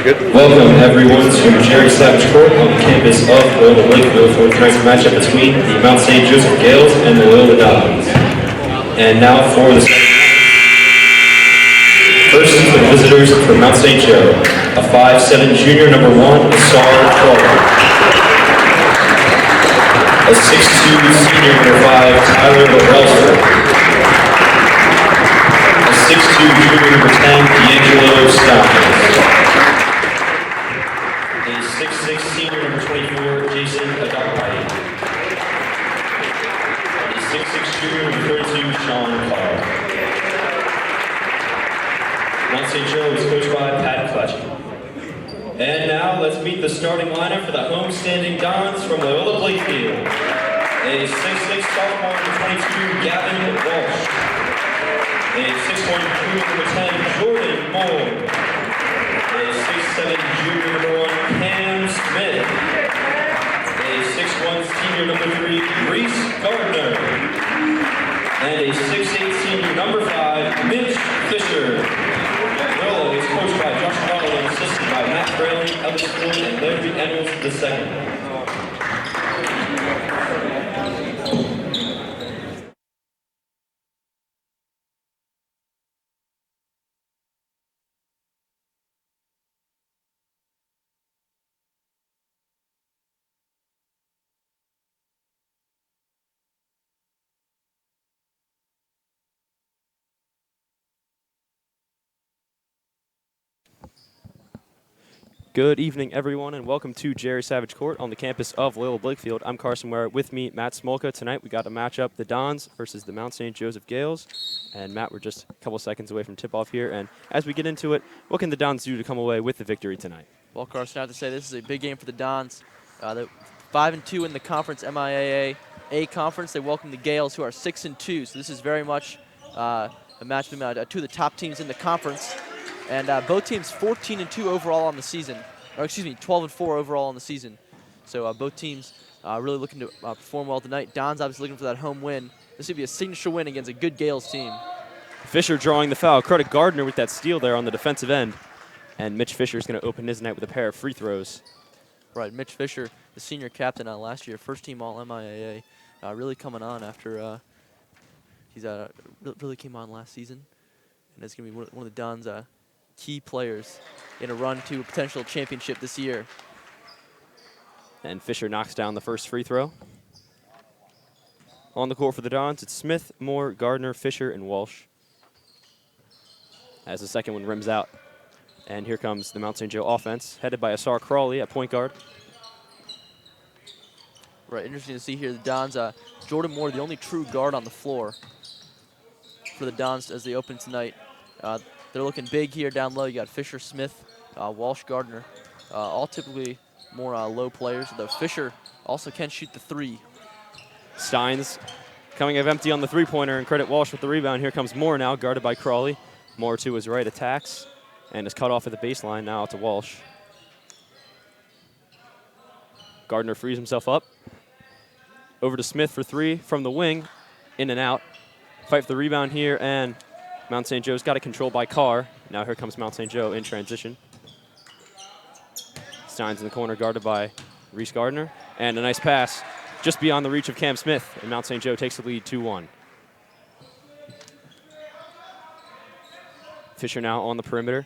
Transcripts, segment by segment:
Welcome everyone to Jerry Savage Court on the campus of Loyola Blakefield for tonight's matchup between the Mount St. Joseph Gales and the Loyola Dons. And now for the first is the visitors from Mount St. Joe, a 5'7" junior, number 1, Asar Crawley. A 6'2" senior, number 5, Tyler Wellsford. A 6'2" junior, number 10, D'Angelo Stockings. A 6'6" senior, number 24, Jason Adakpai. A 6'6" junior, number 32, Sean Carr. Mount St. Joe is coached by Pat Clutchy. And now let's meet the starting lineup for the homestanding Dons from Loyola Blakefield. A 6'6" sophomore, number 22, Gavin Walsh. A 6'1" junior, number 10, Jordan Moore. A 6'7" junior, number 1, Cam Smith. A 6'1" senior, number 3, Reese Gardner. And a 6'8" senior, number 5, Mitch Fisher. Loyola is coached by Josh Ronald and assisted by Matt Braley, Ellis Ford, and Larry Ennels II. Good evening, everyone, and welcome to Jerry Savage Court on the campus of Loyola Blakefield. I'm Carson Ware. With me, Matt Smolka. Tonight, we got a matchup, the Dons versus the Mount St. Joseph Gales. And Matt, we're just a couple seconds away from tip-off here. And as we get into it, what can the Dons do to come away with the victory tonight? Well, Carson, I have to say this is a big game for the Dons. They're 5-2 in the conference, MIAA A conference. They welcome the Gales, who are 6-2. So this is very much a match between two of the top teams in the conference. And both teams 14-2 overall on the season, or excuse me, 12-4 overall on the season. So both teams really looking to perform well tonight. Don's obviously looking for that home win. This would be a signature win against a good Gales team. Fisher drawing the foul. Credit Gardner with that steal there on the defensive end. And Mitch Fisher is going to open his night with a pair of free throws. Right, Mitch Fisher, the senior captain last year, first team All-MIAA, really coming on after he's really came on last season. And it's going to be one of the Don's key players in a run to a potential championship this year. And Fisher knocks down the first free throw. On the court for the Dons, it's Smith, Moore, Gardner, Fisher, and Walsh. As the second one rims out. And here comes the Mount St. Joe offense, headed by Asar Crawley at point guard. Right, interesting to see here the Dons, Jordan Moore, the only true guard on the floor for the Dons as they open tonight. They're looking big here down low. You got Fisher, Smith, Walsh, Gardner, all typically more low players, though Fisher also can shoot the three. Steins coming up empty on the three-pointer, and credit Walsh with the rebound. Here comes Moore now, guarded by Crawley. Moore to his right attacks and is cut off at the baseline now out to Walsh. Gardner frees himself up. Over to Smith for three from the wing, in and out. Fight for the rebound here, and Mount St. Joe's got it controlled by Carr. Now here comes Mount St. Joe in transition. Steins in the corner, guarded by Reese Gardner. And a nice pass just beyond the reach of Cam Smith, and Mount St. Joe takes the lead 2-1. Fisher now on the perimeter.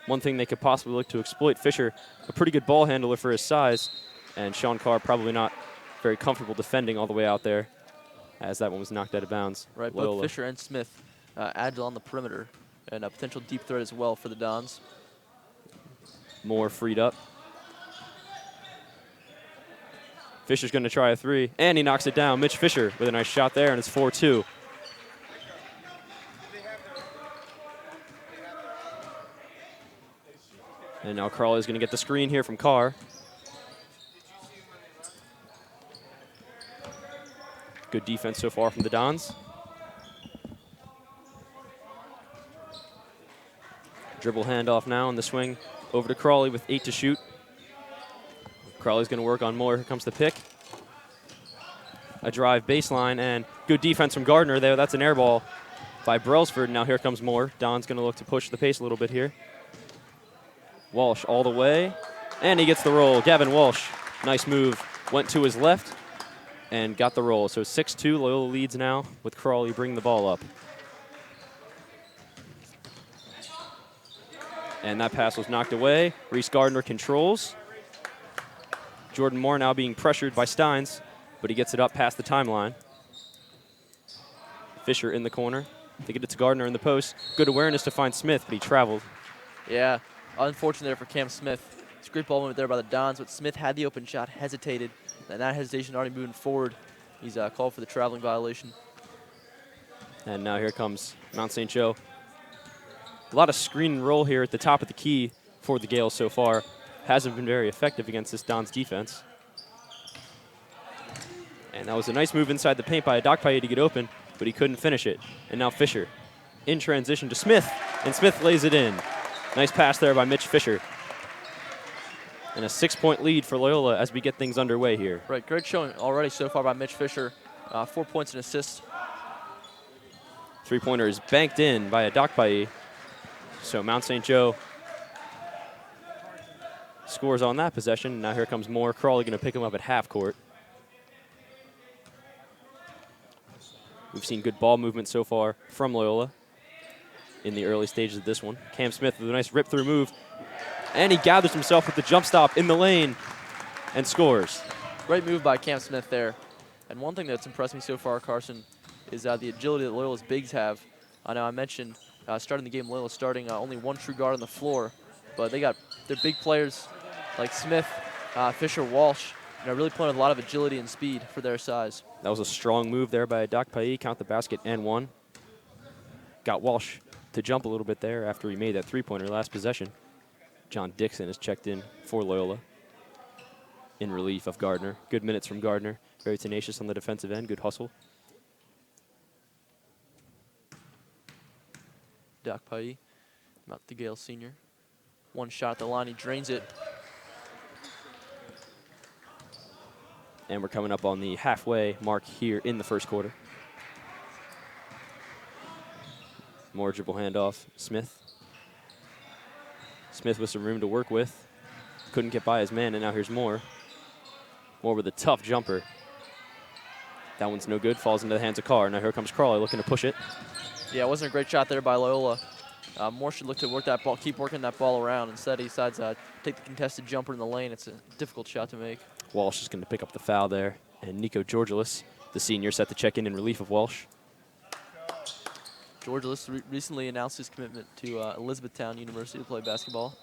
One thing they could possibly look to exploit, Fisher, a pretty good ball handler for his size, and Sean Carr probably not very comfortable defending all the way out there, as that one was knocked out of bounds. Right, Loyola. both Fisher and Smith agile on the perimeter, and a potential deep threat as well for the Dons. Moore freed up. Fisher's going to try a three, and he knocks it down. Mitch Fisher with a nice shot there, and it's 4-2. And now Crawley is going to get the screen here from Carr. Good defense so far from the Dons. Dribble handoff now on the swing over to Crawley with 8 to shoot. Crawley's going to work on Moore. Here comes the pick. A drive baseline, and good defense from Gardner there. That's an air ball by Brailsford. Now here comes Moore. Don's going to look to push the pace a little bit here. Walsh all the way, and he gets the roll. Gavin Walsh, nice move, went to his left and got the roll. So 6-2, Loyola leads now with Crawley bringing the ball up. And that pass was knocked away. Reese Gardner controls. Jordan Moore now being pressured by Steins, but he gets it up past the timeline. Fisher in the corner. They get it to Gardner in the post. Good awareness to find Smith, but he traveled. Yeah, unfortunate there for Cam Smith. It's a great ball movement there by the Dons, but Smith had the open shot, hesitated, and that hesitation already moving forward. He's called for the traveling violation. And now here comes Mount St. Joe. A lot of screen and roll here at the top of the key for the Gales so far. Hasn't been very effective against this Dons defense. And that was a nice move inside the paint by Adokpaye to get open, but he couldn't finish it. And now Fisher in transition to Smith, and Smith lays it in. Nice pass there by Mitch Fisher. And a 6-point lead for Loyola as we get things underway here. Right, great showing already so far by Mitch Fisher. 4 points and assists. Three-pointer is banked in by Adokpaye. So Mount St. Joe scores on that possession. Now here comes Moore. Crawley going to pick him up at half court. We've seen good ball movement so far from Loyola in the early stages of this one. Cam Smith with a nice rip-through move. And he gathers himself with the jump stop in the lane and scores. Great move by Cam Smith there. And one thing that's impressed me so far, Carson, is the agility that Loyola's bigs have. I know I mentioned starting the game, Loyola starting only one true guard on the floor, but they got their big players like Smith, Fisher, Walsh, really playing with a lot of agility and speed for their size. That was a strong move there by Adokpaye. Count the basket and one. Got Walsh to jump a little bit there after he made that three-pointer last possession. John Dixon has checked in for Loyola in relief of Gardner. Good minutes from Gardner. Very tenacious on the defensive end. Good hustle. Adokpaye, Mount the Gale senior. One shot at the line, he drains it. And we're coming up on the halfway mark here in the first quarter. More dribble handoff. Smith. Smith with some room to work with. Couldn't get by his man, and now here's Moore. Moore with a tough jumper. That one's no good, falls into the hands of Carr. Now here comes Crawley looking to push it. Yeah, it wasn't a great shot there by Loyola. Moore should look to work that ball, keep working that ball around. Instead, he decides to take the contested jumper in the lane. It's a difficult shot to make. Walsh is going to pick up the foul there. And Nico Georgilis, the senior, set to check in relief of Walsh. Georgilis recently announced his commitment to Elizabethtown University to play basketball.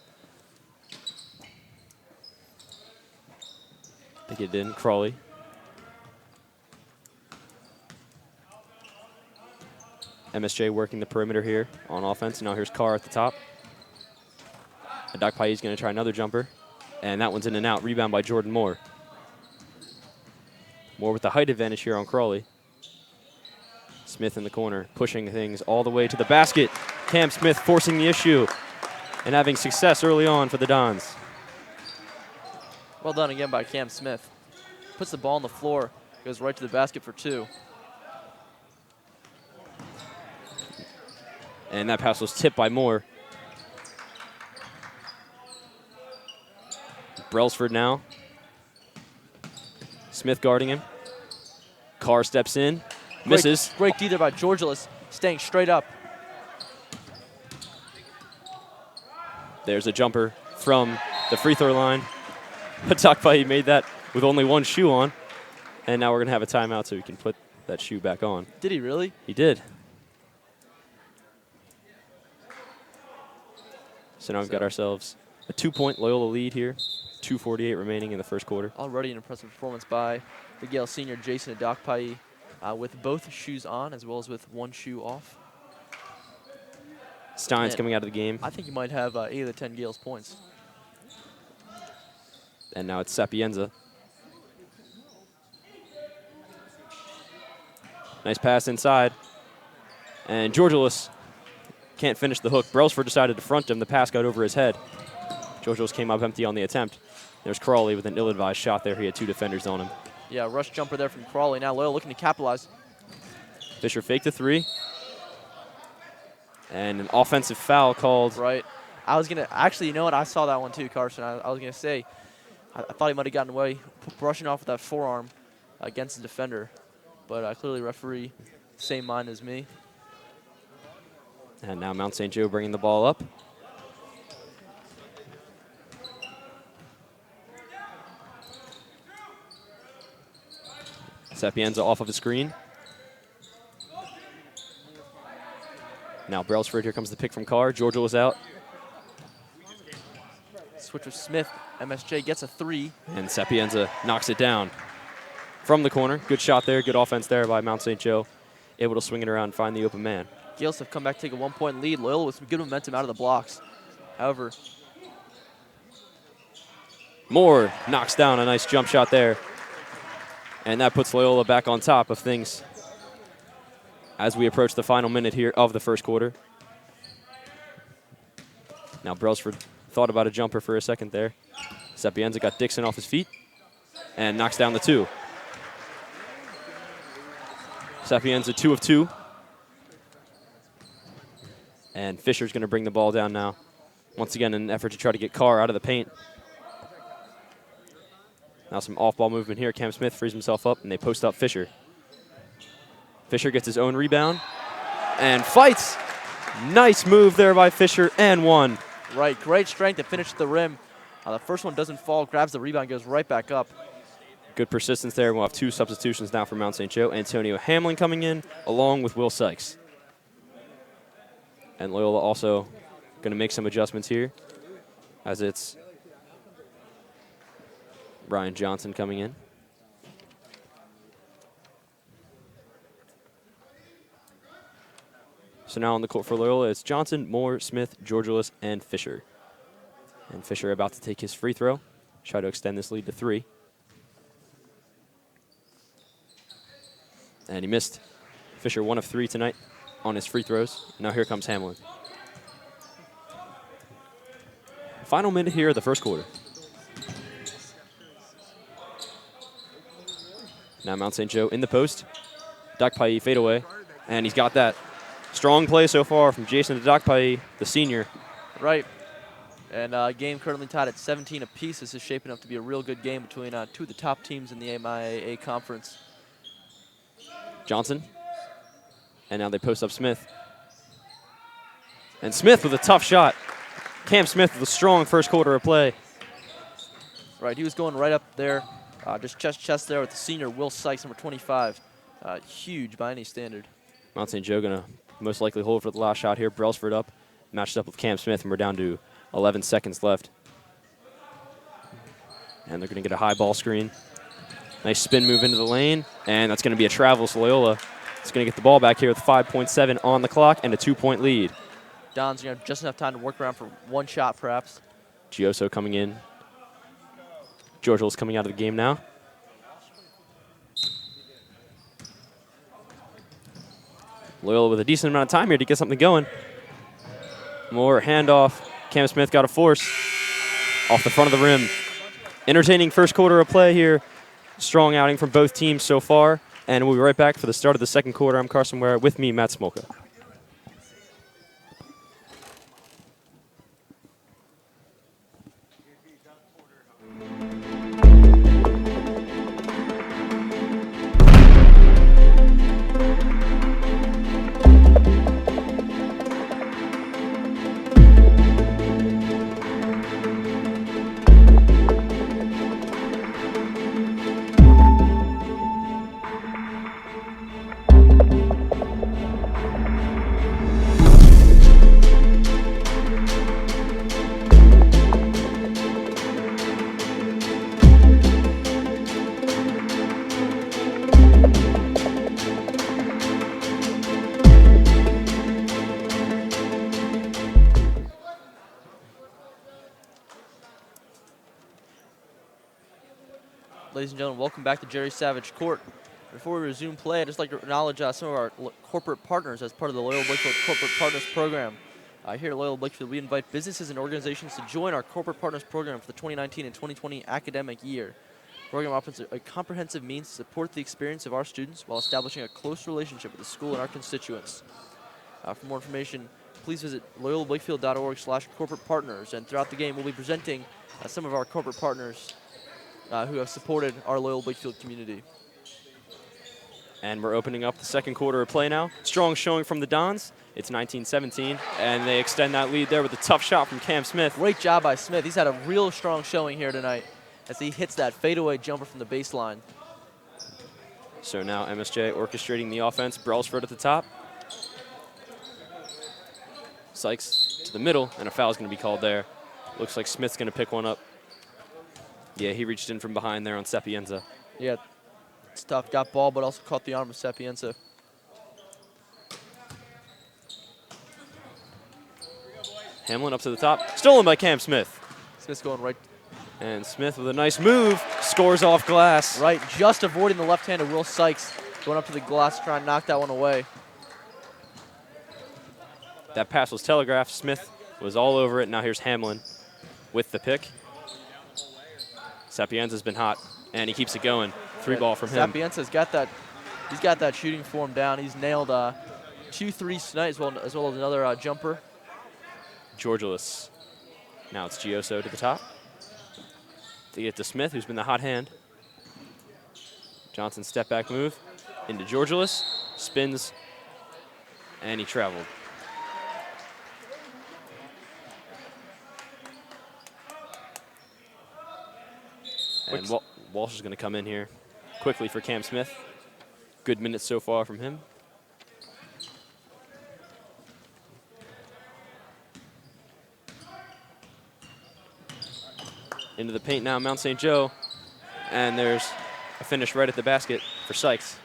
They get it in. Crawley. MSJ working the perimeter here on offense. Now here's Carr at the top. Adokpaye is going to try another jumper. And that one's in and out. Rebound by Jordan Moore. Moore with the height advantage here on Crawley. Smith in the corner, pushing things all the way to the basket. Cam Smith forcing the issue and having success early on for the Dons. Well done again by Cam Smith. Puts the ball on the floor, goes right to the basket for two. And that pass was tipped by Moore. Brailsford now. Smith guarding him. Carr steps in, misses. Great D there by Georgilis, staying straight up. There's a jumper from the free throw line. Adokpaye made that with only one shoe on. And now we're going to have a timeout so he can put that shoe back on. Did he really? He did. So now we've got ourselves a 2-point Loyola lead here. 2:48 remaining in the first quarter. Already an impressive performance by the Gale senior Jason Adokpaye with both shoes on as well as with one shoe off. Stein's coming out of the game. I think he might have 8 of the 10 Gales points. And now it's Sapienza. Nice pass inside. And Georgilis can't finish the hook. Brailsford decided to front him. The pass got over his head. Georgilis came up empty on the attempt. There's Crawley with an ill-advised shot there. He had 2 defenders on him. Yeah, rush jumper there from Crawley. Now Loyola looking to capitalize. Fisher faked the 3. And an offensive foul called I was going to, actually, you know what? I saw that one too, Carson. I was going to say, I thought he might have gotten away, brushing off with that forearm against the defender. But clearly referee, same mind as me. And now Mount St. Joe bringing the ball up. Sapienza off of the screen. Now Brailsford, here comes the pick from Carr. Georgia was out. Switch with Smith. MSJ gets a 3. And Sapienza knocks it down from the corner. Good shot there. Good offense there by Mount St. Joe. Able to swing it around and find the open man. Gales have come back to take a 1-point lead. Loyola with some good momentum out of the blocks. However, Moore knocks down a nice jump shot there. And that puts Loyola back on top of things as we approach the final minute here of the first quarter. Now Brailsford thought about a jumper for a second there. Sapienza got Dixon off his feet and knocks down the 2. Sapienza 2 of 2. And Fisher's going to bring the ball down now. Once again, in an effort to try to get Carr out of the paint. Now some off-ball movement here. Cam Smith frees himself up, and they post up Fisher. Fisher gets his own rebound and fights. Nice move there by Fisher, and one. Right, great strength to finish at the rim. The first one doesn't fall, grabs the rebound, goes right back up. Good persistence there. We'll have 2 substitutions now for Mount St. Joe. Antonio Hamlin coming in, along with Will Sykes. And Loyola also going to make some adjustments here, as it's Brian Johnson coming in. So now on the court for Loyola, it's Johnson, Moore, Smith, Georgilis, and Fisher. And Fisher about to take his free throw, try to extend this lead to 3. And he missed. Fisher 1 of 3 tonight on his free throws. Now here comes Hamlin. Final minute here of the first quarter. Now Mount St. Joe in the post. Dakpai fadeaway, and he's got that. Strong play so far from Jason Dakpai, the senior. Right. And game currently tied at 17 apiece. This is shaping up to be a real good game between 2 of the top teams in the MIAA conference. Johnson. And now they post up Smith. And Smith with a tough shot. Cam Smith with a strong first quarter of play. Right, he was going right up there, just chest there with the senior Will Sykes, number 25. Huge by any standard. Mount St. Joe going to most likely hold for the last shot here. Brailsford up, matched up with Cam Smith, and we're down to 11 seconds left. And they're going to get a high ball screen. Nice spin move into the lane, and that's going to be a travel. So Loyola is going to get the ball back here with 5.7 on the clock and a 2-point lead. Don's going to have just enough time to work around for one shot, perhaps. Gioso coming in. Georgial's coming out of the game now. Loyola with a decent amount of time here to get something going. More handoff. Cam Smith got a force off the front of the rim. Entertaining first quarter of play here. Strong outing from both teams so far. And we'll be right back for the start of the second quarter. I'm Carson Ware, with me, Matt Smolka. Ladies and gentlemen, welcome back to Jerry Savage Court. Before we resume play, I'd just like to acknowledge some of our corporate partners as part of the Loyola Blakefield Corporate Partners Program. Here at Loyola Blakefield, we invite businesses and organizations to join our Corporate Partners Program for the 2019 and 2020 academic year. The program offers a comprehensive means to support the experience of our students while establishing a close relationship with the school and our constituents. For more information, please visit loyolablakefield.org/corporate partners. And throughout the game, we'll be presenting some of our corporate partners who have supported our Loyola Blakefield community. And we're opening up the second quarter of play now. Strong showing from the Dons. It's 19-17, and they extend that lead there with a tough shot from Cam Smith. Great job by Smith. He's had a real strong showing here tonight as he hits that fadeaway jumper from the baseline. So now MSJ orchestrating the offense. Brailsford at the top. Sykes to the middle, and a foul's going to be called there. Looks like Smith's going to pick one up. Yeah, he reached in from behind there on Sapienza. Yeah, it's tough. Got ball, but also caught the arm of Sapienza. Hamlin up to the top. Stolen by Cam Smith. Smith's going right. And Smith with a nice move. Scores off glass. Right, just avoiding the left-handed Will Sykes. Going up to the glass, trying to knock that one away. That pass was telegraphed. Smith was all over it. Now here's Hamlin with the pick. Sapienza's been hot, and he keeps it going. Three ball from him. Sapienza's got that. He's got that shooting form down. He's nailed 2 threes tonight, as well as another jumper. Georgilis. Now it's Gioso to the top. They get to Smith, who's been the hot hand. Johnson step back move into Georgilis. Spins, and he traveled. And Walsh is going to come in here quickly for Cam Smith. Good minutes so far from him. Into the paint now, Mount St. Joe. And there's a finish right at the basket for Sykes.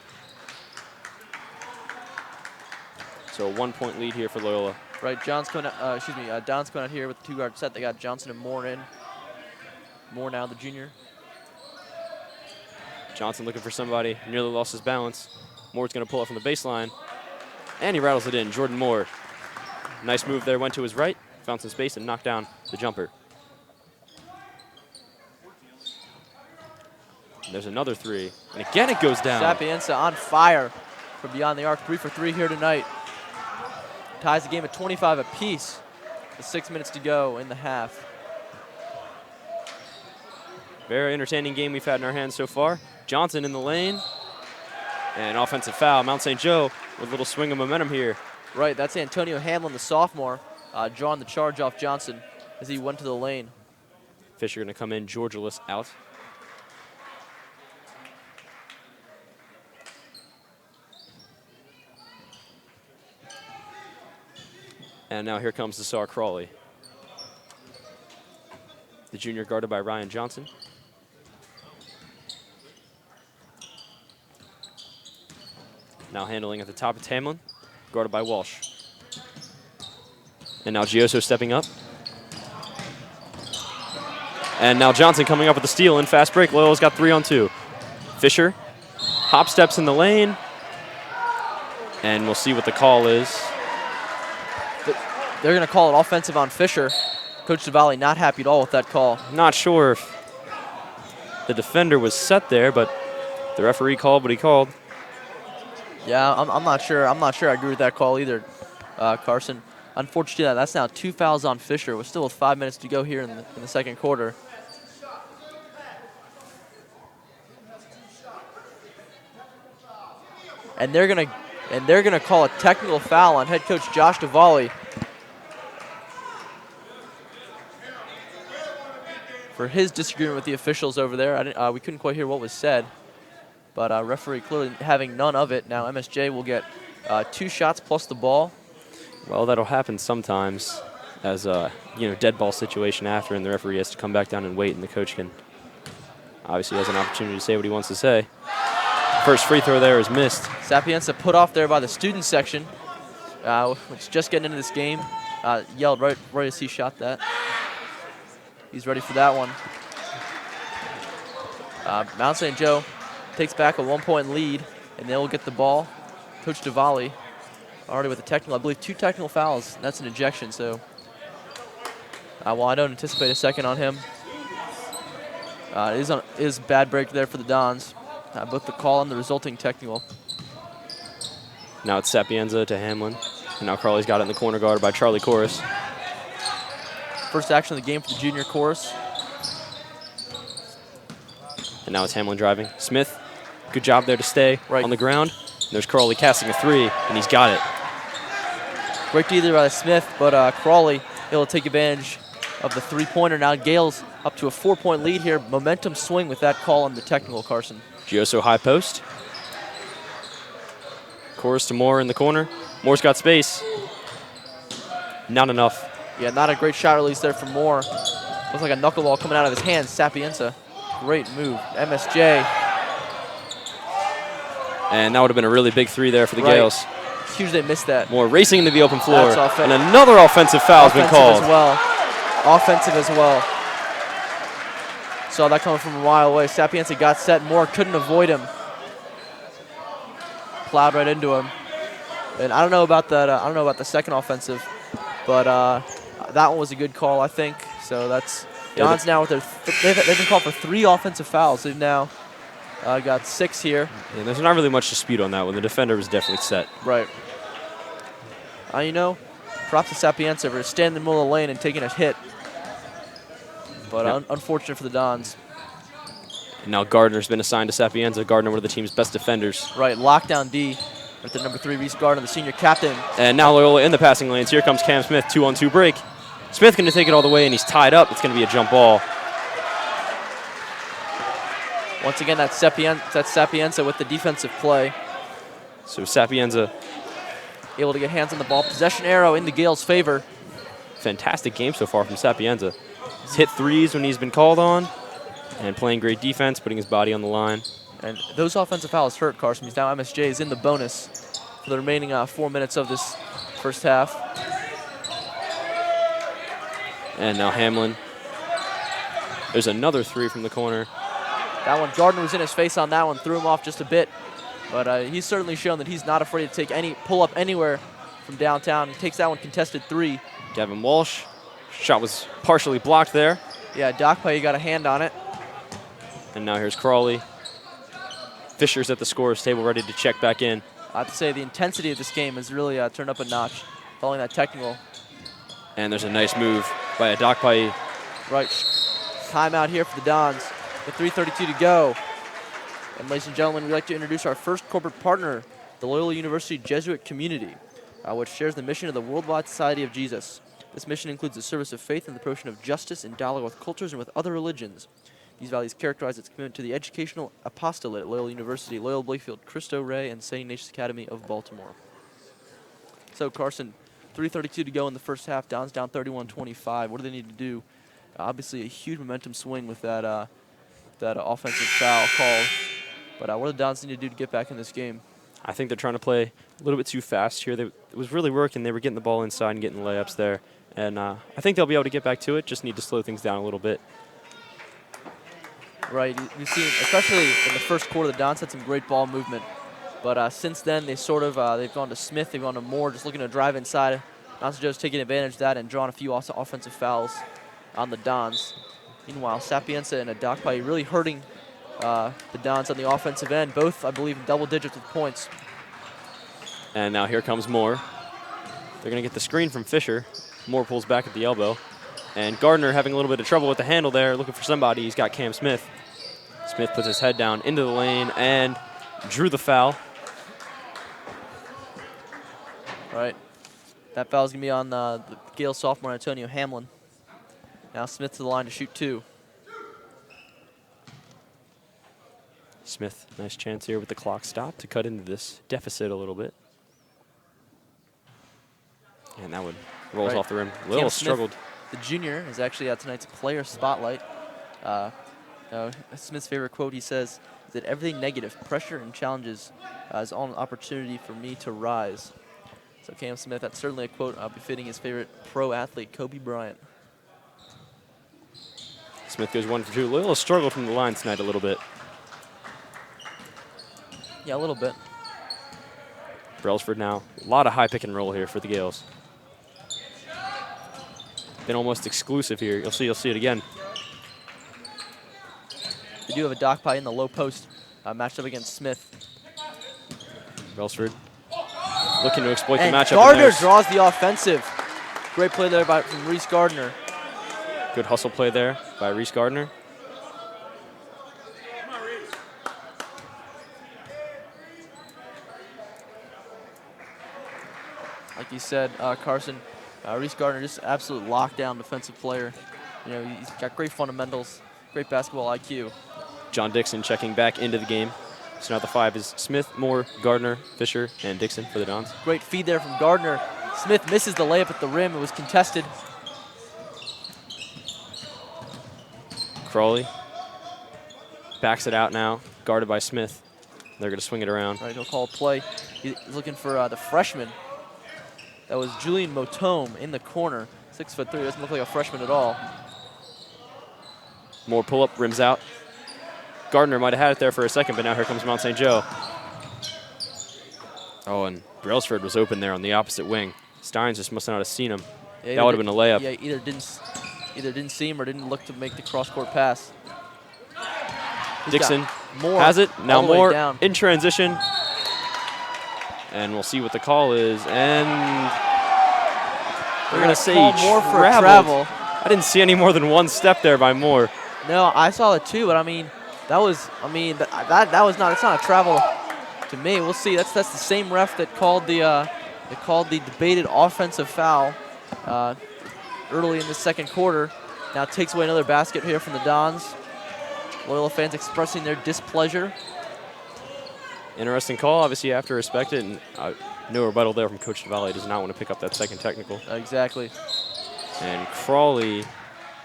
So a 1-point lead here for Loyola. Right, Don's going out here with the 2-guard set. They got Johnson and Moore in. Moore now the junior. Johnson looking for somebody, nearly lost his balance. Moore's going to pull up from the baseline, and he rattles it in. Jordan Moore. Nice move there, went to his right, found some space, and knocked down the jumper. And there's another three, and again it goes down. Sapienza on fire from beyond the arc, 3 for 3 here tonight. Ties the game at 25 apiece with 6 minutes to go in the half. Very entertaining game we've had in our hands so far. Johnson in the lane, and offensive foul. Mount St. Joe with a little swing of momentum here. Right, that's Antonio Hamlin, the sophomore, drawing the charge off Johnson as he went to the lane. Fisher going to come in, Georgilis out. And now here comes Desar Crawley. The junior guarded by Ryan Johnson. Now handling at the top of Hamlin, guarded by Walsh. And now Gioso stepping up. And now Johnson coming up with the steal in fast break. Loyola's got 3 on 2. Fisher hop steps in the lane. And we'll see what the call is. They're going to call it offensive on Fisher. Coach Davali not happy at all with that call. Not sure if the defender was set there, but the referee called what he called. Yeah, I'm not sure. I'm not sure I agree with that call either, Carson. Unfortunately, that's now 2 fouls on Fisher. We're still with 5 minutes to go here in the second quarter. And they're gonna call a technical foul on head coach Josh Davali for his disagreement with the officials over there. We couldn't quite hear what was said. But referee clearly having none of it. Now MSJ will get 2 shots plus the ball. Well, that'll happen sometimes as a dead ball situation after, and the referee has to come back down and wait, and the coach can obviously has an opportunity to say what he wants to say. First free throw there is missed. Sapienza put off there by the student section, which is just getting into this game. Yelled right as he shot that. He's ready for that one. Mount St. Joe takes back a 1-point lead, and they'll get the ball. Coach Davali already with a technical, I believe 2 technical fouls. That's an ejection, so well, I don't anticipate a second on him. It is bad break there for the Dons. Both the call and the resulting technical. Now it's Sapienza to Hamlin. And now Crawley's got it in the corner guarded by Charlie Corus. First action of the game for the junior chorus. And now it's Hamlin driving. Smith, good job there to stay Right. on the ground. And there's Crawley casting a three, and he's got it. Great D there by Smith, but Crawley able to take advantage of the three-pointer. Now Gales up to a 4-point lead here. Momentum swing with that call on the technical, Carson. Gioso high post. Corus to Moore in the corner. Moore's got space. Not enough. Yeah, not a great shot release there from Moore. Looks like a knuckleball coming out of his hands. Sapienza, great move. MSJ. And that would have been a really big three there for the Right. Gales. It's huge they missed that. Moore racing into the open floor. That's And another offensive foul has been called. As well. Offensive as well. Saw that coming from a mile away. Sapienza got set. Moore couldn't avoid him. Plowed right into him. And I don't know about that. I don't know about the second offensive, but that one was a good call, I think. So that's Don's now with their. They've been called for 3 offensive fouls. They've now got 6 here. Yeah, there's not really much dispute on that one. The defender was definitely set. Right. You know, props to Sapienza for standing in the middle of the lane and taking a hit. But Yep. Unfortunate for the Dons. And now Gardner's been assigned to Sapienza. Gardner, one of the team's best defenders. Right, lockdown D with the number 3 Reese Gardner, the senior captain. And now Loyola in the passing lanes. Here comes Cam Smith, 2-on-2 break. Smith going to take it all the way, and he's tied up. It's going to be a jump ball. Once again, that's Sapienza with the defensive play. So Sapienza, Able to get hands on the ball. Possession arrow in the Gales' favor. fantastic game so far from Sapienza. He's hit threes when he's been called on, and playing great defense, putting his body on the line. And those offensive fouls hurt Carson. He's now MSJ is in the bonus for the remaining 4 minutes of this first half. And now Hamlin. There's another three from the corner. That one, Gardner was in his face on that one, threw him off just a bit. But he's certainly shown that he's not afraid to take any pull-up anywhere from downtown. He takes that one contested 3. Gavin Walsh. Shot was partially blocked there. Yeah, Dokpai got a hand on it. And now here's Crawley. Fisher's at the scorer's table ready to check back in. I have to say the intensity of this game has really turned up a notch following that technical. And there's a nice move by Adokpai. Right. Timeout here for the Dons with 3:32 to go. And ladies and gentlemen, we'd like to introduce our first corporate partner, the Loyola University Jesuit Community, which shares the mission of the Worldwide Society of Jesus. This mission includes the service of faith and the promotion of justice in dialogue with cultures and with other religions. These values characterize its commitment to the educational apostolate at Loyola University, Loyola Blakefield, Cristo Rey, and St. Ignatius Academy of Baltimore. So, Carson, 3:32 to go in the first half. Dons down 31-25. What do they need to do? Obviously, a huge momentum swing with that offensive foul call. But what do the Dons need to do to get back in this game? I think they're trying to play a little bit too fast here. It was really working. They were getting the ball inside and getting layups there. And I think they'll be able to get back to it. Just need to slow things down a little bit. Right. You've seen, especially in the first quarter, the Dons had some great ball movement. But since then, they they've gone to Smith, they've gone to Moore, just looking to drive inside. Dons are just taking advantage of that and drawing a few also offensive fouls on the Dons. Meanwhile, Sapienza and Adokpai really hurting the Dons on the offensive end, both, I believe, in double digits with points. And now here comes Moore. They're going to get the screen from Fisher. Moore pulls back at the elbow. And Gardner having a little bit of trouble with the handle there, looking for somebody. He's got Cam Smith. Smith puts his head down into the lane and drew the foul. Right. That foul's going to be on the Gale sophomore, Antonio Hamlin. Now Smith to the line to shoot 2. Smith, nice chance here with the clock stopped to cut into this deficit a little bit. And that one rolls Right. off the rim. Cam Little Smith, struggled. The junior is actually tonight's player spotlight. Smith's favorite quote, he says, is that everything negative, pressure and challenges is all an opportunity for me to rise. So Cam Smith, that's certainly a quote befitting his favorite pro athlete, Kobe Bryant. Smith goes 1 for 2. Loyola struggled from the line tonight a little bit. Yeah, a little bit. Brailsford now. A lot of high pick and roll here for the Gales. Been almost exclusive here. You'll see it again. They do have a Dokpai in the low post matched up against Smith. Brailsford looking to exploit the And matchup. Gardner draws the offensive. Great play there from Reese Gardner. Good hustle play there by Reese Gardner. Like you said, Carson, Reese Gardner, just absolute lockdown defensive player. You know, he's got great fundamentals, great basketball IQ. John Dixon checking back into the game. So now the 5 is Smith, Moore, Gardner, Fisher, and Dixon for the Dons. Great feed there from Gardner. Smith misses the layup at the rim. It was contested. Crawley backs it out now, guarded by Smith. They're going to swing it around. Right, he'll call a play. He's looking for the freshman. That was Julian Motome in the corner. 6'3", doesn't look like a freshman at all. Moore pull up, rims out. Gardner might have had it there for a second, but now here comes Mount St. Joe. Oh, and Brailsford was open there on the opposite wing. Steins just must not have seen him. Yeah, that would have been a layup. Yeah, either didn't see him or didn't look to make the cross-court pass. Dixon has it. Now Moore in transition. And we'll see what the call is. And we're going to say he Moore for a travel. I didn't see any more than one step there by Moore. No, I saw it too, but I mean, that was not. It's not a travel to me. We'll see. That's the same ref that called the debated offensive foul early in the second quarter. Now takes away another basket here from the Dons. Loyola fans expressing their displeasure. Interesting call. Obviously, you have to respect it, and no rebuttal there from Coach Valle. Does not want to pick up that second technical. Exactly. And Crawley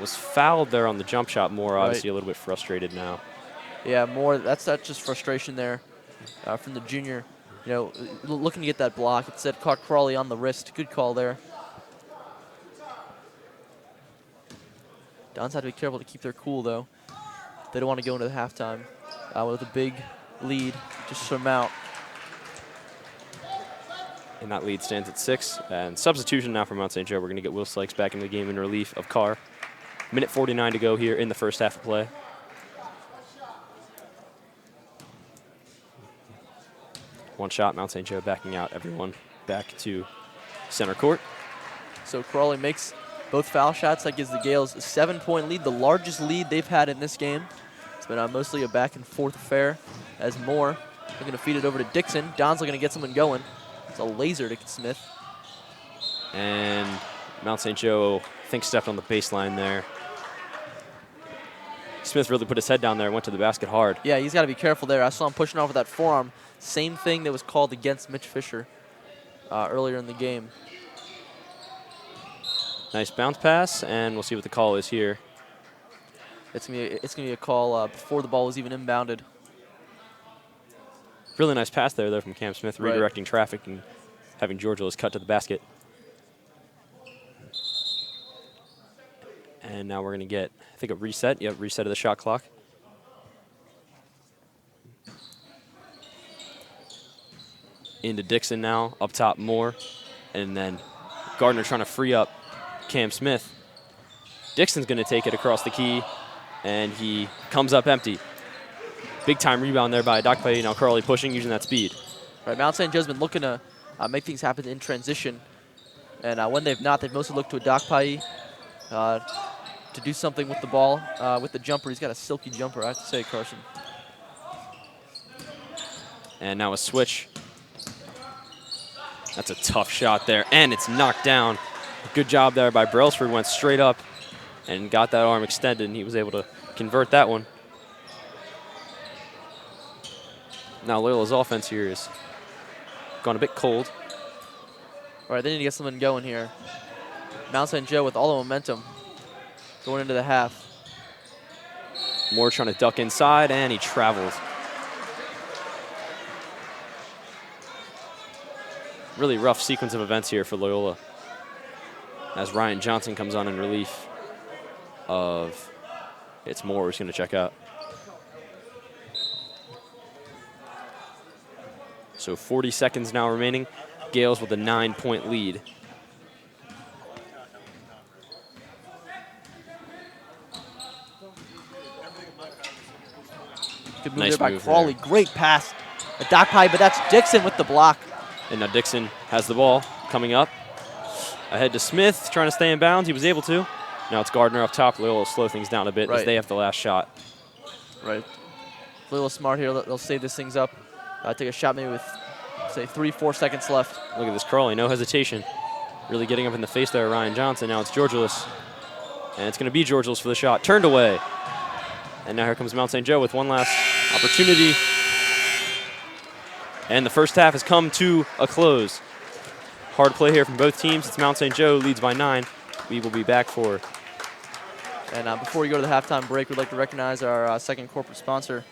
was fouled there on the jump shot. Moore obviously a little bit frustrated now. Yeah, Moore. That's just frustration there from the junior. You know, looking to get that block. It said caught Crawley on the wrist. Good call there. Dons have to be careful to keep their cool though. They don't want to go into the halftime with a big lead, just swim out. And that lead stands at 6. And substitution now for Mount St. Joe. We're going to get Will Sykes back in the game in relief of Carr. Minute 49 to go here in the first half of play. One shot, Mount St. Joe backing out everyone back to center court. So Crawley makes both foul shots. That gives the Gales a 7-point lead, the largest lead they've had in this game. It's been mostly a back and forth affair as Moore looking to feed it over to Dixon. Don's looking to get someone going. It's a laser to Smith. And Mount St. Joe, I think, stepped on the baseline there. Smith really put his head down there and went to the basket hard. Yeah, he's got to be careful there. I saw him pushing off with that forearm. Same thing that was called against Mitch Fisher earlier in the game. Nice bounce pass, and we'll see what the call is here. It's gonna be a call before the ball was even inbounded. Really nice pass there, though, from Cam Smith, redirecting traffic and having Georgios cut to the basket. And now we're going to get, I think, a reset. Yep, reset of the shot clock. Into Dixon now, up top Moore. And then Gardner trying to free up Cam Smith. Dixon's going to take it across the key, and he comes up empty. Big time rebound there by Adakpayi. Now Crawley pushing, using that speed. Right, Mount St. Joe's been looking to make things happen in transition. And when they've not, they've mostly looked to Adakpayi to do something with the ball, with the jumper. He's got a silky jumper, I have to say, Carson. And now a switch. That's a tough shot there, and it's knocked down. Good job there by Brailsford. Went straight up and got that arm extended, and he was able to convert that one. Now Loyola's offense here is gone a bit cold. All right, they need to get something going here. Mount St. Joe with all the momentum going into the half. Moore trying to duck inside, and he travels. Really rough sequence of events here for Loyola as Ryan Johnson comes on in relief of, it's Moore who's going to check out. So 40 seconds now remaining. Gales with a 9-point lead. Good move Nice there by move Crawley. there. Great pass. Adakpayi, but that's Dixon with the block. And now Dixon has the ball coming up. Ahead to Smith, trying to stay in bounds. He was able to. Now it's Gardner up top. Loyola will slow things down a bit as they have the last shot. Right. A little smart here. They'll save this things up. Take a shot maybe with, say, 3-4 seconds left. Look at this Crawley, no hesitation. Really getting up in the face there, Ryan Johnson. Now it's Georgilis. And it's going to be Georgilis for the shot. Turned away. And now here comes Mount St. Joe with one last opportunity. And the first half has come to a close. Hard play here from both teams. It's Mount St. Joe leads by 9. We will be back for. And before we go to the halftime break, we'd like to recognize our second corporate sponsor.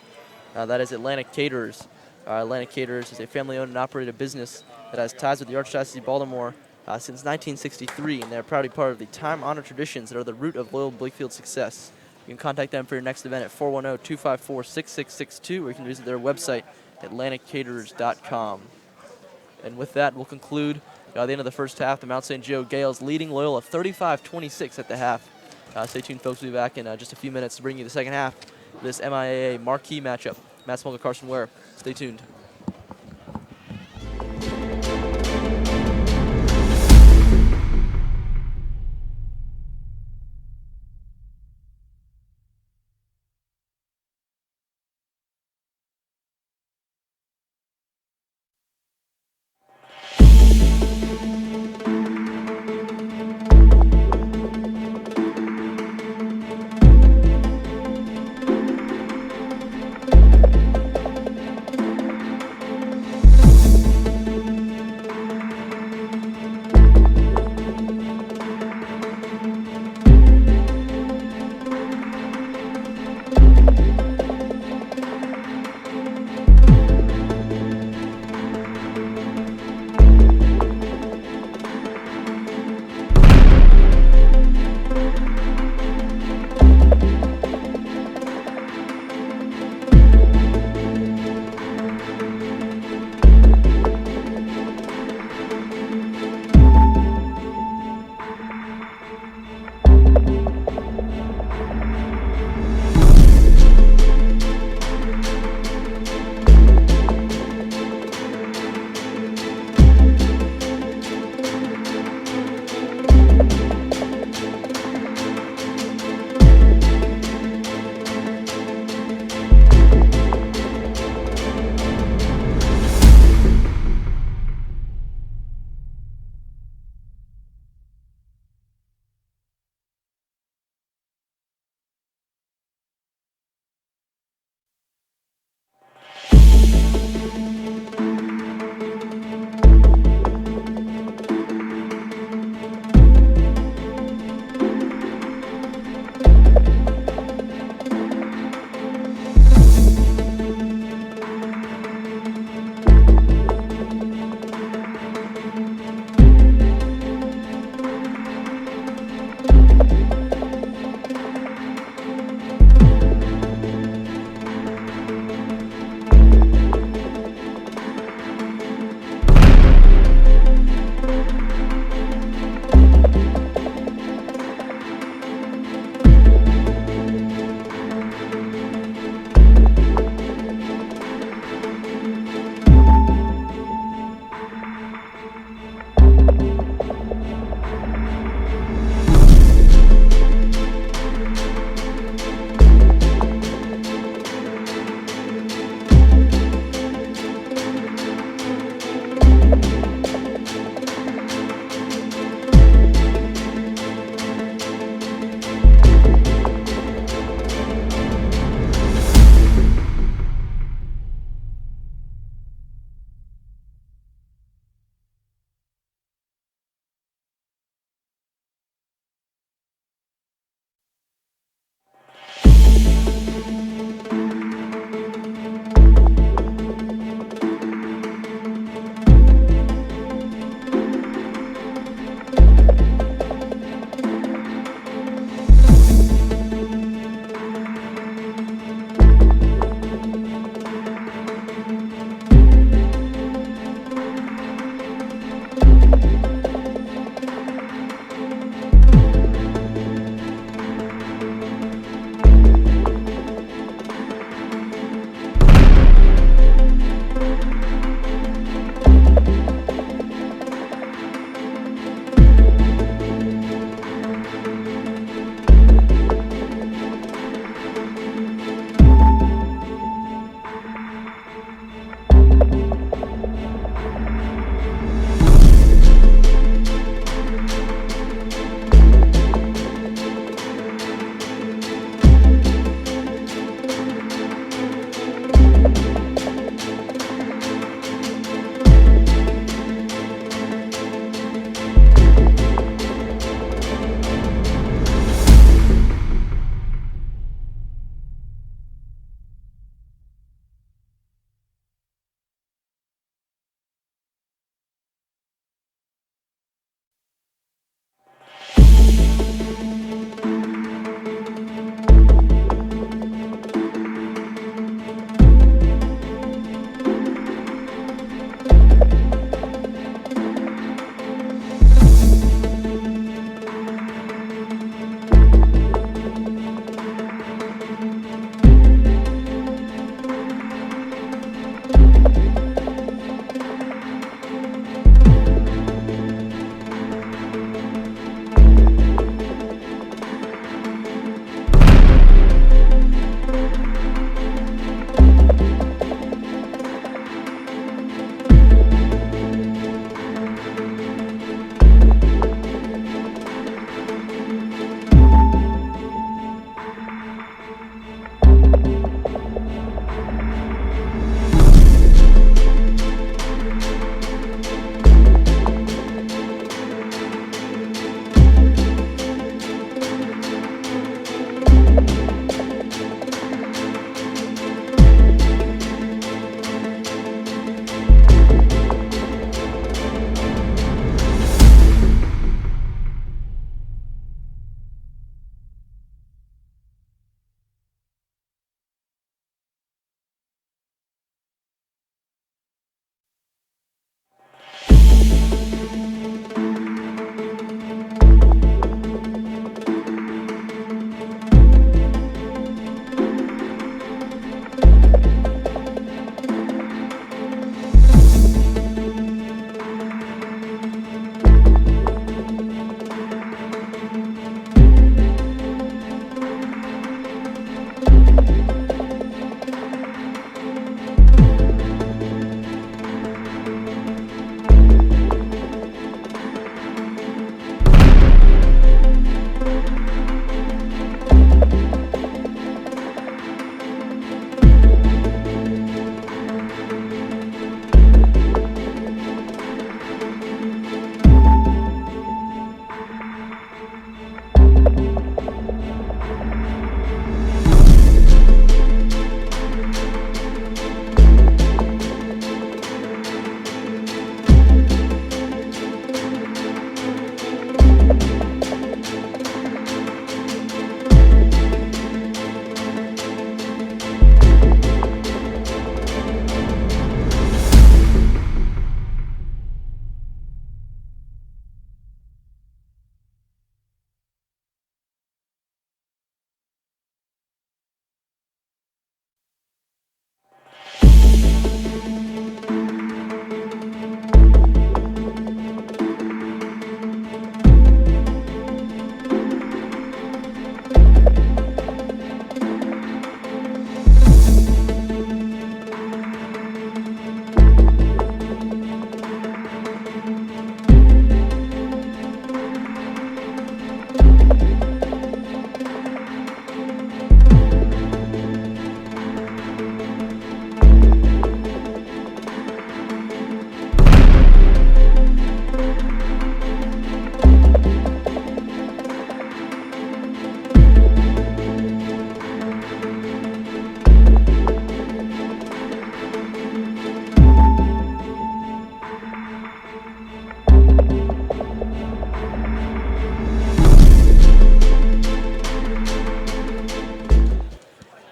That is Atlantic Caterers. Atlantic Caterers is a family-owned and operated business that has ties with the Archdiocese of Baltimore since 1963, and they're proudly part of the time-honored traditions that are the root of Loyola Blakefield's success. You can contact them for your next event at 410-254-6662, or you can visit their website, atlanticcaterers.com. And with that, we'll conclude the end of the first half. The Mount St. Joe Gales leading Loyola 35-26 at the half. Stay tuned, folks. We'll be back in just a few minutes to bring you the second half of this MIAA marquee matchup. Matt Smolka, Carson Ware. Stay tuned.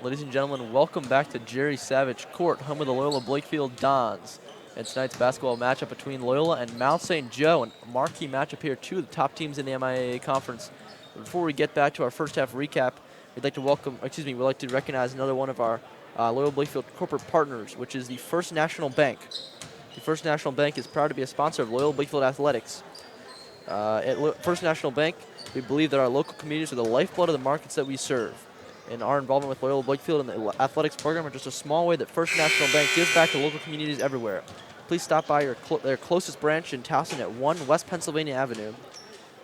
Ladies and gentlemen, welcome back to Jerry Savage Court, home of the Loyola Blakefield Dons. And tonight's basketball matchup between Loyola and Mount St. Joe, a marquee matchup here, two of the top teams in the MIAA conference. Before we get back to our first half recap, we'd like to recognize another one of our Loyola Blakefield corporate partners, which is the First National Bank. The First National Bank is proud to be a sponsor of Loyola Blakefield Athletics. First National Bank, we believe that our local communities are the lifeblood of the markets that we serve. And our involvement with Loyola Blakefield and the athletics program are just a small way that First National Bank gives back to local communities everywhere. Please stop by their closest branch in Towson at 1 West Pennsylvania Avenue.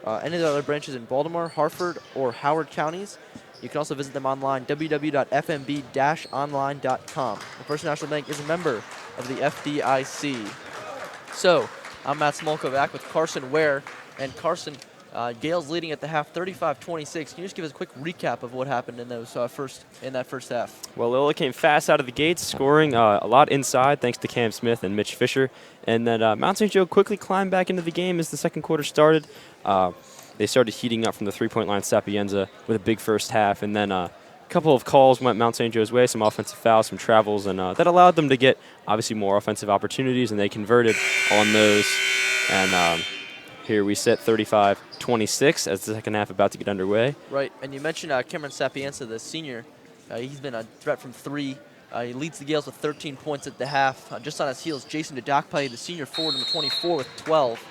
Any of the other branches in Baltimore, Harford, or Howard counties. You can also visit them online, www.fmb-online.com. The First National Bank is a member of the FDIC. So, I'm Matt Smolka back with Carson Ware. And Carson, Gales leading at the half, 35-26. Can you just give us a quick recap of what happened in that first half? Well, Loyola came fast out of the gates, scoring a lot inside thanks to Cam Smith and Mitch Fisher. And then Mount St. Joe quickly climbed back into the game as the second quarter started. They started heating up from the three-point line, Sapienza, with a big first half. And then a couple of calls went Mount St. Joe's way, some offensive fouls, some travels, and that allowed them to get, obviously, more offensive opportunities, and they converted on those. And here we sit 35-26 as the second half about to get underway. Right, and you mentioned Cameron Sapienza, the senior. He's been a threat from three. He leads the Gales with 13 points at the half. Just on his heels, Jason Dodakpai, the senior forward, number 24, with 12.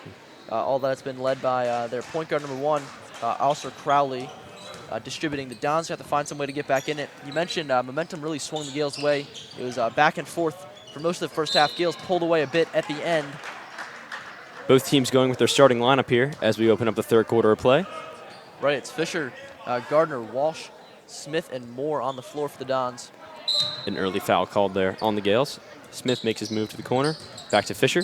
All that's been led by their point guard, number 1, Alistair Crowley, distributing. The Dons have to find some way to get back in it. You mentioned momentum really swung the Gales' way. It was back and forth for most of the first half. Gales pulled away a bit at the end. Both teams going with their starting lineup here as we open up the third quarter of play. Right, it's Fisher, Gardner, Walsh, Smith, and Moore on the floor for the Dons. An early foul called there on the Gales. Smith makes his move to the corner. Back to Fisher.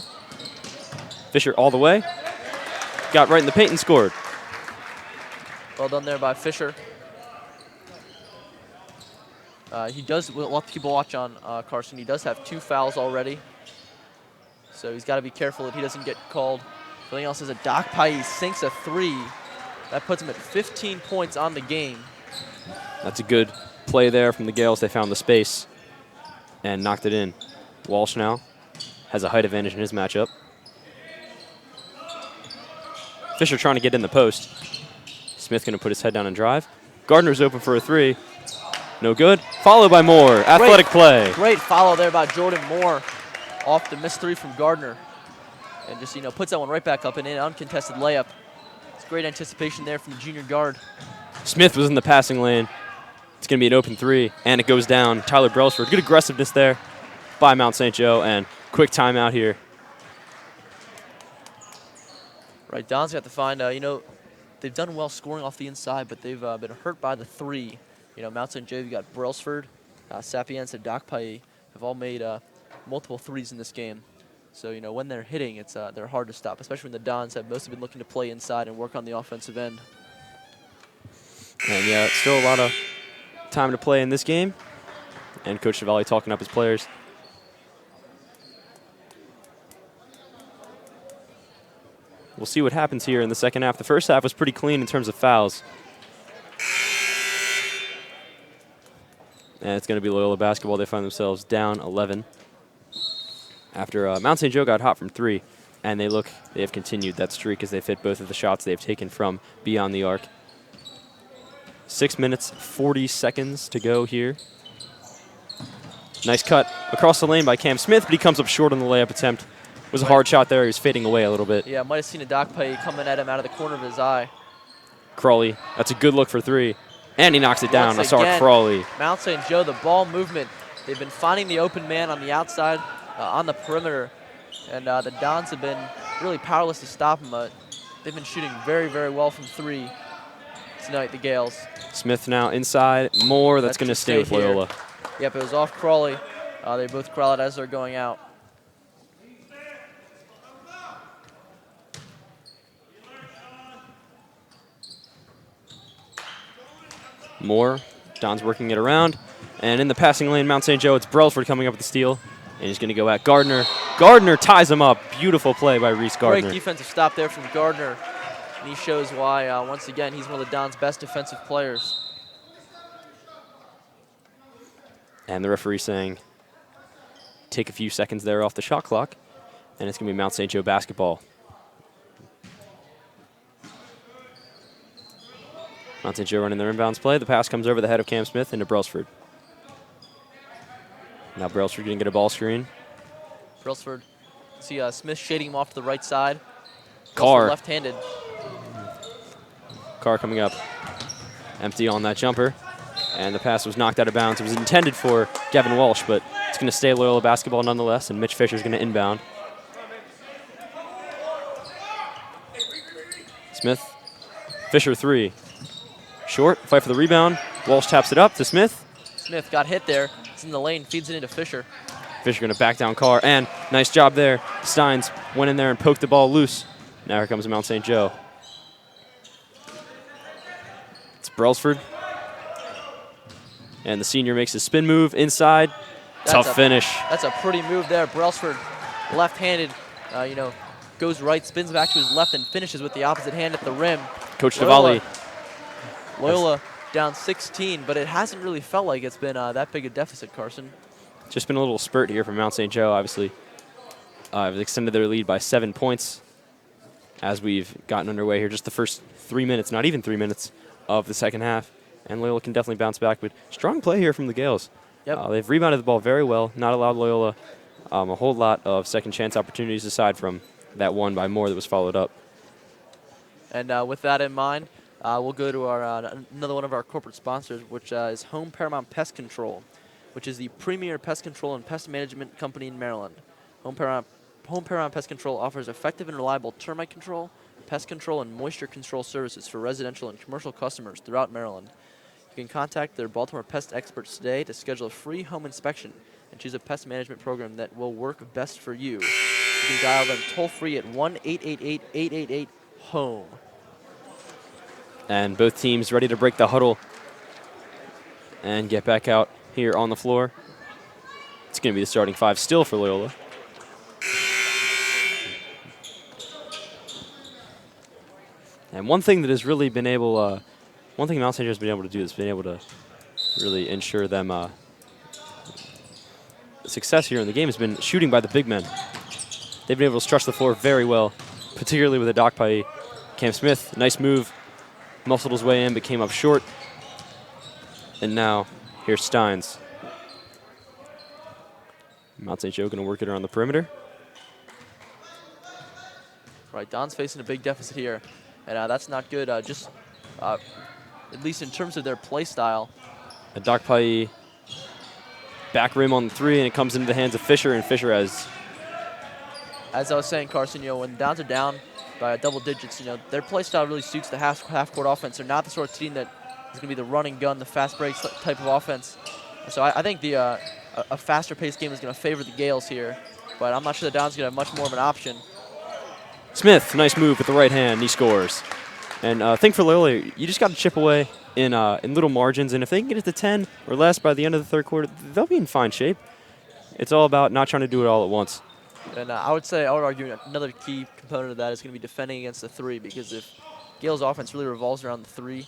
Fisher all the way. Got right in the paint and scored. Well done there by Fisher. He does, we'll have to keep a watch on Carson. He does have 2 fouls already. So he's got to be careful that he doesn't get called. Something else is a Dodakpai sinks a 3. That puts him at 15 points on the game. That's a good play there from the Gales. They found the space and knocked it in. Walsh now has a height advantage in his matchup. Fisher trying to get in the post. Smith going to put his head down and drive. Gardner's open for a 3. No good. Followed by Moore. Athletic play. Great follow there by Jordan Moore off the missed 3 from Gardner. And just, puts that one right back up and in, uncontested layup. It's great anticipation there from the junior guard. Smith was in the passing lane. It's going to be an open 3, and it goes down. Tyler Brailsford, good aggressiveness there by Mount St. Joe, and quick timeout here. Right, Don's got to find, they've done well scoring off the inside, but they've been hurt by the 3. Mount St. Joe, you've got Brailsford, Sapienza, Dodakpai have all made multiple 3s in this game. So, when they're hitting, they're hard to stop, especially when the Dons have mostly been looking to play inside and work on the offensive end. And yeah, still a lot of time to play in this game. And Coach Chevalier talking up his players. We'll see what happens here in the second half. The first half was pretty clean in terms of fouls. And it's going to be Loyola basketball. They find themselves down 11 after Mount St. Joe got hot from 3. And they have continued that streak as they've hit both of the shots they've taken from beyond the arc. 6 minutes, 40 seconds to go here. Nice cut across the lane by Cam Smith, but he comes up short on the layup attempt. It was a hard shot there. He was fading away a little bit. Yeah, might have seen a Dodakpai coming at him out of the corner of his eye. Crawley, that's a good look for 3. And he knocks it down. Once I saw again, Crawley. Mount St. Joe, the ball movement. They've been finding the open man on the outside, on the perimeter. And the Dons have been really powerless to stop him. They've been shooting very, very well from 3 tonight, the Gales. Smith now inside. Moore, that's going to stay with Loyola. Yep, it was off Crawley. They both crawl out as they're going out. Moore, Don's working it around. And in the passing lane, Mount St. Joe, it's Brailsford coming up with the steal. And he's going to go at Gardner. Gardner ties him up. Beautiful play by Reese Gardner. Great defensive stop there from Gardner. And he shows why, once again, he's one of the Don's best defensive players. And the referee saying, take a few seconds there off the shot clock, and it's going to be Mount St. Joe basketball. Mount St. Joe running their inbounds play. The pass comes over the head of Cam Smith into Brailsford. Now Brailsford going to get a ball screen. Brailsford, see Smith shading him off to the right side. Carr. Left-handed. Carr coming up. Empty on that jumper. And the pass was knocked out of bounds. It was intended for Gavin Walsh, but it's going to stay Loyola basketball nonetheless, and Mitch Fisher's going to inbound. Smith. Fisher 3. Short. Fight for the rebound. Walsh taps it up to Smith. Smith got hit there. It's in the lane. Feeds it into Fisher. Fisher going to back down Carr, and nice job there. Steins went in there and poked the ball loose. Now here comes Mount St. Joe. It's Brailsford. And the senior makes a spin move inside. Tough finish. That's a pretty move there. Brailsford, left-handed, goes right, spins back to his left, and finishes with the opposite hand at the rim. Coach Tavalli. Loyola down 16, but it hasn't really felt like it's been that big a deficit, Carson. Just been a little spurt here from Mount St. Joe, obviously. They've extended their lead by 7 points as we've gotten underway here. Just the first 3 minutes, not even 3 minutes, of the second half. And Loyola can definitely bounce back, but strong play here from the Gales. Yep. They've rebounded the ball very well, not allowed Loyola a whole lot of second chance opportunities aside from that one by Moore that was followed up. And with that in mind, we'll go to our another one of our corporate sponsors, which is Home Paramount Pest Control, which is the premier pest control and pest management company in Maryland. Home Paramount Pest Control offers effective and reliable termite control, pest control, and moisture control services for residential and commercial customers throughout Maryland. You can contact their Baltimore pest experts today to schedule a free home inspection and choose a pest management program that will work best for you. You can dial them toll-free at 1-888-888-HOME. And both teams ready to break the huddle and get back out here on the floor. It's going to be the starting 5 still for Loyola. And one thing that has really been able, one thing Mount St. Joe has been able to do is been able to really ensure them success here in the game has been shooting by the big men. They've been able to stretch the floor very well, particularly with Adokpai. Cam Smith, nice move, muscled his way in, but came up short. And now, here's Steins. Mount St. Joe going to work it around the perimeter. Right, Don's facing a big deficit here, and that's not good. At least in terms of their play style. Adokpai back rim on the 3, and it comes into the hands of Fisher, and Fisher has... As I was saying, Carson, when Dons are down by double digits, their play style really suits the half-court offense. They're not the sort of team that is going to be the run and gun, the fast break type of offense. So I think a faster-paced game is going to favor the Gales here, but I'm not sure the Dons are going to have much more of an option. Smith, nice move with the right hand, he scores. And I think for Loyola, you just got to chip away in little margins, and if they can get it to 10 or less by the end of the third quarter, they'll be in fine shape. It's all about not trying to do it all at once. And I would argue another key component of that is going to be defending against the 3, because if Gale's offense really revolves around the 3,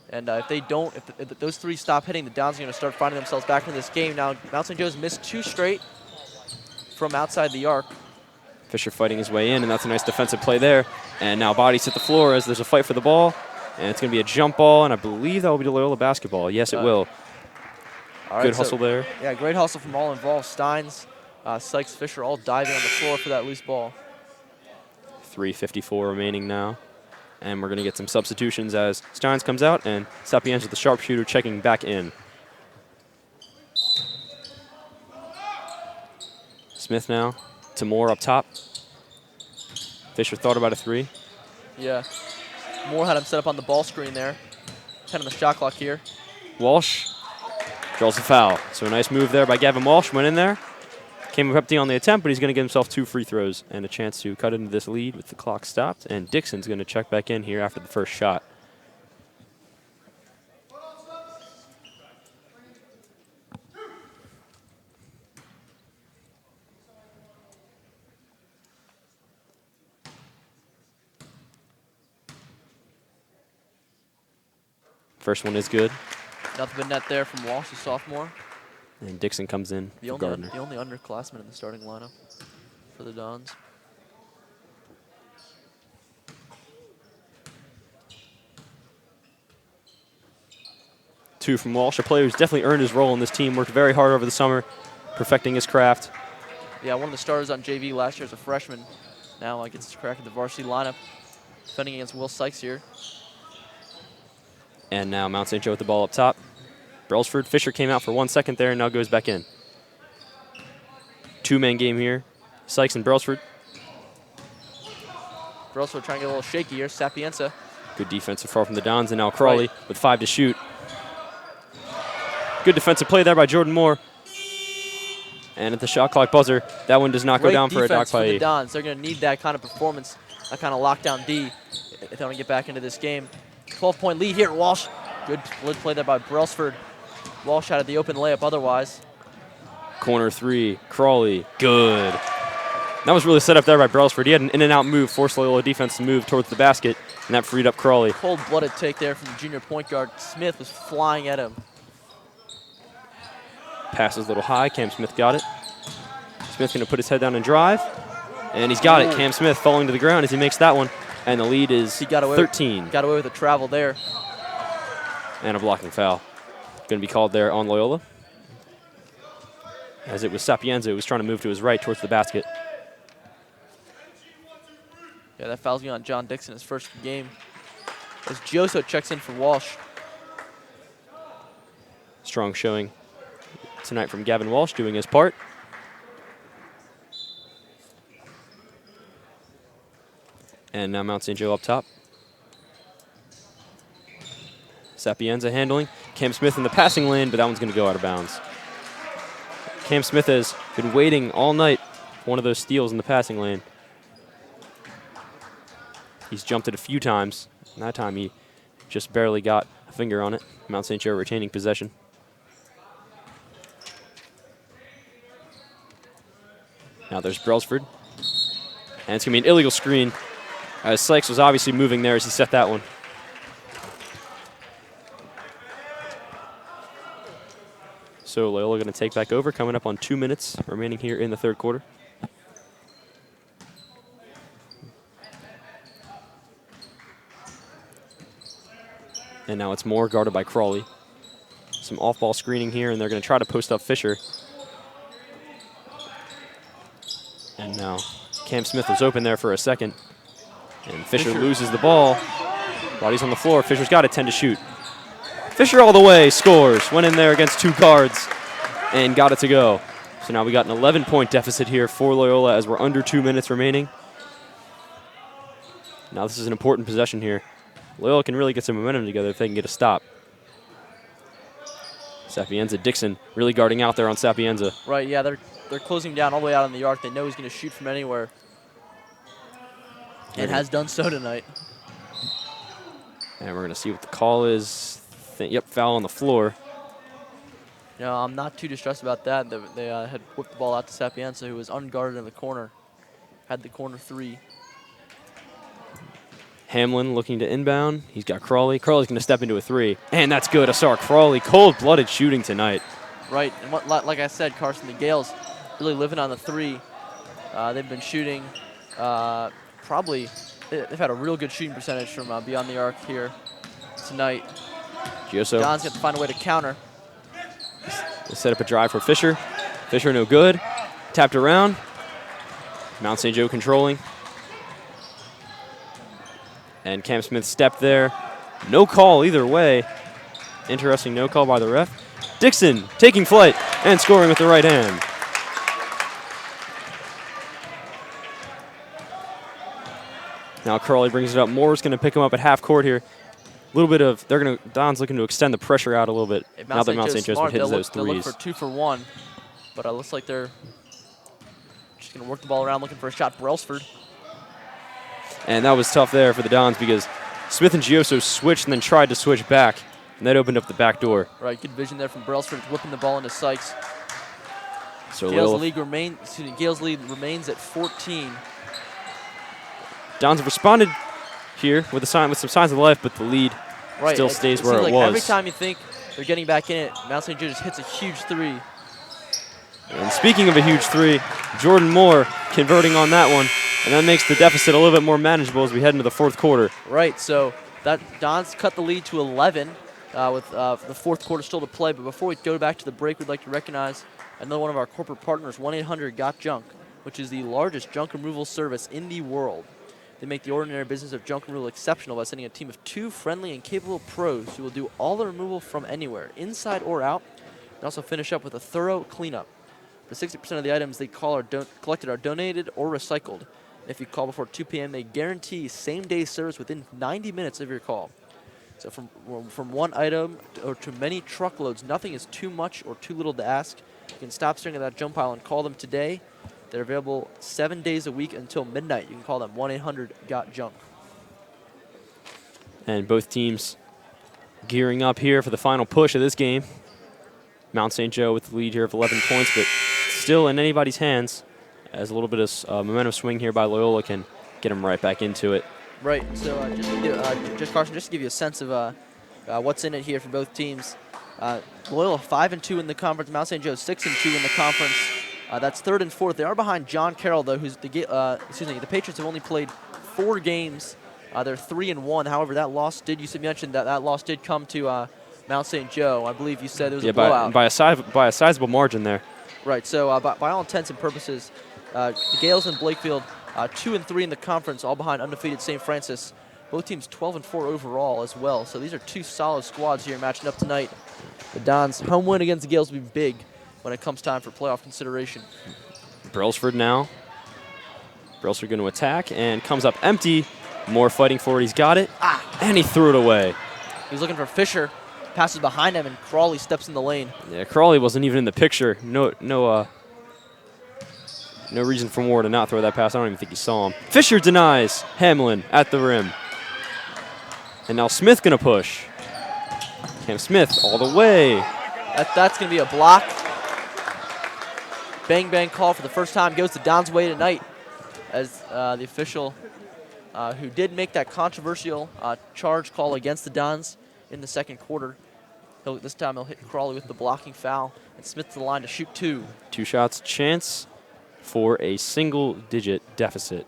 and if those 3 stop hitting, the Dons are going to start finding themselves back into this game. Now, Mount St. Joe's missed 2 straight from outside the arc. Fisher fighting his way in, and that's a nice defensive play there. And now bodies hit the floor as there's a fight for the ball. And it's going to be a jump ball, and I believe that will be the Loyola basketball. Yes, it will. Good hustle there. Yeah, great hustle from all involved. Steins, Sykes, Fisher all diving on the floor for that loose ball. 3:54 remaining now. And we're going to get some substitutions as Steins comes out, and Sapienza, the sharpshooter, checking back in. Smith now to Moore up top. Fisher thought about a 3. Yeah. Moore had him set up on the ball screen there. 10 on the shot clock here. Walsh draws a foul. So a nice move there by Gavin Walsh. Went in there. Came up empty on the attempt, but he's going to get himself 2 free throws and a chance to cut into this lead with the clock stopped. And Dixon's going to check back in here after the first shot. First one is good. Nothing but net there from Walsh, the sophomore. And Dixon comes in for Gardner. The only underclassman in the starting lineup for the Dons. Two from Walsh, a player who's definitely earned his role in this team, worked very hard over the summer, perfecting his craft. Yeah, one of the starters on JV last year as a freshman. Now gets his crack at the varsity lineup, defending against Will Sykes here. And now Mount St. Joe with the ball up top. Brailsford, Fisher came out for 1 second there and now goes back in. Two-man game here, Sykes and Brailsford. Brailsford trying to get a little shaky here. Sapienza. Good defensive far from the Dons, and now Crawley with 5 to shoot. Good defensive play there by Jordan Moore. And at the shot clock buzzer, that one does not go down for a dock for by the Dons. They're going to need that kind of performance, that kind of lockdown D, if they want to get back into this game. 12-point lead here. Walsh, good play there by Brailsford. Walsh out of the open layup otherwise. Corner three, Crawley, good. That was really set up there by Brailsford. He had an in-and-out move, forced Loyola defense to move towards the basket, and that freed up Crawley. Cold-blooded take there from the junior point guard. Smith was flying at him. Passes a little high, Cam Smith got it. Smith's gonna put his head down and drive, and he's got it. Cam Smith falling to the ground as he makes that one, and the lead is 13. Got away with the travel there. And a blocking foul. Gonna be called there on Loyola. As it was Sapienza who was trying to move to his right towards the basket. Yeah, that foul's going on John Dixon, his first game. As Gioso checks in for Walsh. Strong showing tonight from Gavin Walsh doing his part. And now Mount St. Joe up top. Sapienza handling. Cam Smith in the passing lane, but that one's going to go out of bounds. Cam Smith has been waiting all night for one of those steals in the passing lane. He's jumped it a few times, and that time he just barely got a finger on it. Mount St. Joe retaining possession. Now there's Brailsford. And it's going to be an illegal screen, as Sykes was obviously moving there as he set that one. So Loyola going to take back over, coming up on 2 minutes remaining here in the third quarter. And now it's Moore guarded by Crawley. Some off-ball screening here, and they're going to try to post up Fisher. And now Cam Smith was open there for a second. And Fisher loses the ball. Bodies on the floor. Fisher's got it, 10 to shoot. Fisher all the way, scores. Went in there against two guards and got it to go. So now we got an 11-point deficit here for Loyola as we're under 2 minutes remaining. Now this is an important possession here. Loyola can really get some momentum together if they can get a stop. Sapienza, Dixon really guarding out there on Sapienza. Right, yeah, they're closing down all the way out in the arc. They know he's going to shoot from anywhere. And has done so tonight. And we're going to see what the call is. Yep, foul on the floor. You know, I'm not too distressed about that. They had whipped the ball out to Sapienza, who was unguarded in the corner. Had the corner three. Hamlin looking to inbound. He's got Crawley. Crawley's going to step into a three. And that's good. Asar Crawley, cold-blooded shooting tonight. Right, and like I said, Carson, the Gales really living on the three. They've been shooting probably, they've had a real good shooting percentage from beyond the arc here tonight. Gioso. Don's got to find a way to counter. They set up a drive for Fisher. Fisher no good. Tapped around. Mount St. Joe controlling. And Cam Smith stepped there. No call either way. Interesting no call by the ref. Dixon taking flight and scoring with the right hand. Now Crawley brings it up. Moore's going to pick him up at half court here. A little bit of, Don's looking to extend the pressure out a little bit now that Mount St. Joe's hits those They'll look threes. for 2 for 1, but it looks like they're just going to work the ball around looking for a shot. Brailsford. And that was tough there for the Dons because Smith and Gioso switched and then tried to switch back, and that opened up the back door. Right, good vision there from Brailsford, whipping the ball into Sykes. So Gales' lead remains at 14. Dons have responded here with some signs of life, but the lead still stays where it was. Every time you think they're getting back in it, Mount St. Joe just hits a huge three. And speaking of a huge three, Jordan Moore converting on that one, and that makes the deficit a little bit more manageable as we head into the fourth quarter. Right, so that Dons cut the lead to 11 with the fourth quarter still to play. But before we go back to the break, we'd like to recognize another one of our corporate partners, 1-800-GOT-JUNK, which is the largest junk removal service in the world. They make the ordinary business of junk removal exceptional by sending a team of 2 friendly and capable pros who will do all the removal from anywhere, inside or out, and also finish up with a thorough cleanup. The 60% of the items they call collected are donated or recycled. If you call before 2 p.m., they guarantee same-day service within 90 minutes of your call. So from one item or to many truckloads, nothing is too much or too little to ask. You can stop staring at that junk pile and call them today. They're available 7 days a week until midnight. You can call them 1-800-GOT-JUNK. And both teams gearing up here for the final push of this game. Mount St. Joe with the lead here of 11 points, but still in anybody's hands, as a little bit of momentum swing here by Loyola can get them right back into it. Right. So Carson, just to give you a sense of what's in it here for both teams. Loyola 5-2 in the conference. Mount St. Joe 6-2 in the conference. That's third and fourth. They are behind John Carroll, though, who's the Patriots have only played 4 games. They're 3-1. However, that loss you mentioned that loss did come to Mount St. Joe. I believe you said it was a blowout. By a sizable margin there. Right. So by all intents and purposes, the Gales and Blakefield 2-3 in the conference, all behind undefeated St. Francis. Both teams 12-4 overall as well. So these are 2 solid squads here matching up tonight. The Dons' home win against the Gales will be big when it comes time for playoff consideration. Brailsford now. Brailsford going to attack and comes up empty. Moore fighting for it. He's got it. And he threw it away. He's looking for Fisher. Passes behind him, and Crawley steps in the lane. Yeah, Crawley wasn't even in the picture. No reason for Moore to not throw that pass. I don't even think he saw him. Fisher denies. Hamlin at the rim. And now Smith going to push. Cam Smith all the way. That's going to be a block. Bang, bang call for the first time goes the Dons' way tonight as the official who did make that controversial charge call against the Dons in the second quarter. This time he'll hit Crawley with the blocking foul, and Smith to the line to shoot 2. 2 shots, chance for a single-digit deficit.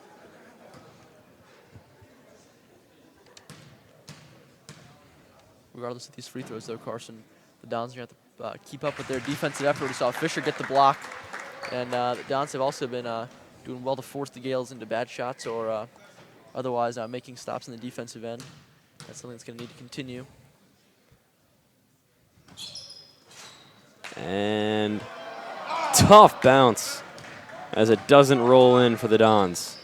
Regardless of these free throws, though, Carson, the Dons are going to have to keep up with their defensive effort. We saw Fisher get the block, and the Dons have also been doing well to force the Gales into bad shots or otherwise making stops in the defensive end. That's something that's going to need to continue. And tough bounce as it doesn't roll in for the Dons.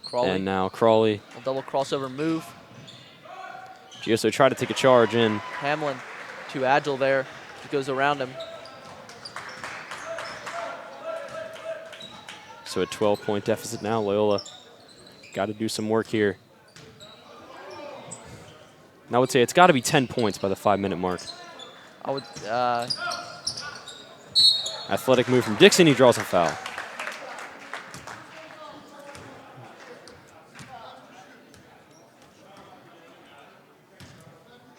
Crawley. And now Crawley. A double crossover move. Gioso tried to take a charge in. Hamlin too agile there. He goes around him. So a 12-point deficit now. Loyola got to do some work here. And I would say it's got to be 10 points by the 5-minute mark. I would. Athletic move from Dixon. He draws a foul.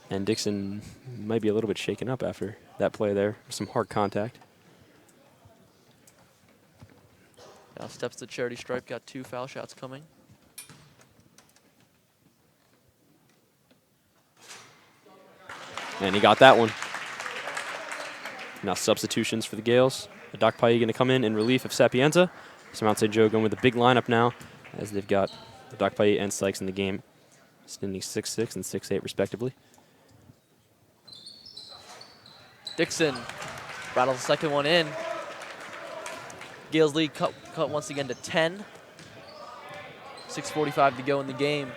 And Dixon might be a little bit shaken up after that play there. Some hard contact. Now steps to charity stripe. Got 2 foul shots coming. And he got that one. Now substitutions for the Gales. Doc Paillet going to come in relief of Sapienza. So Mount St. Joe going with a big lineup now, as they've got Doc Paillet and Sykes in the game, standing 6'6" and 6'8" respectively. Dixon rattles the second one in. Gales lead cut once again to 10. 6:45 to go in the game.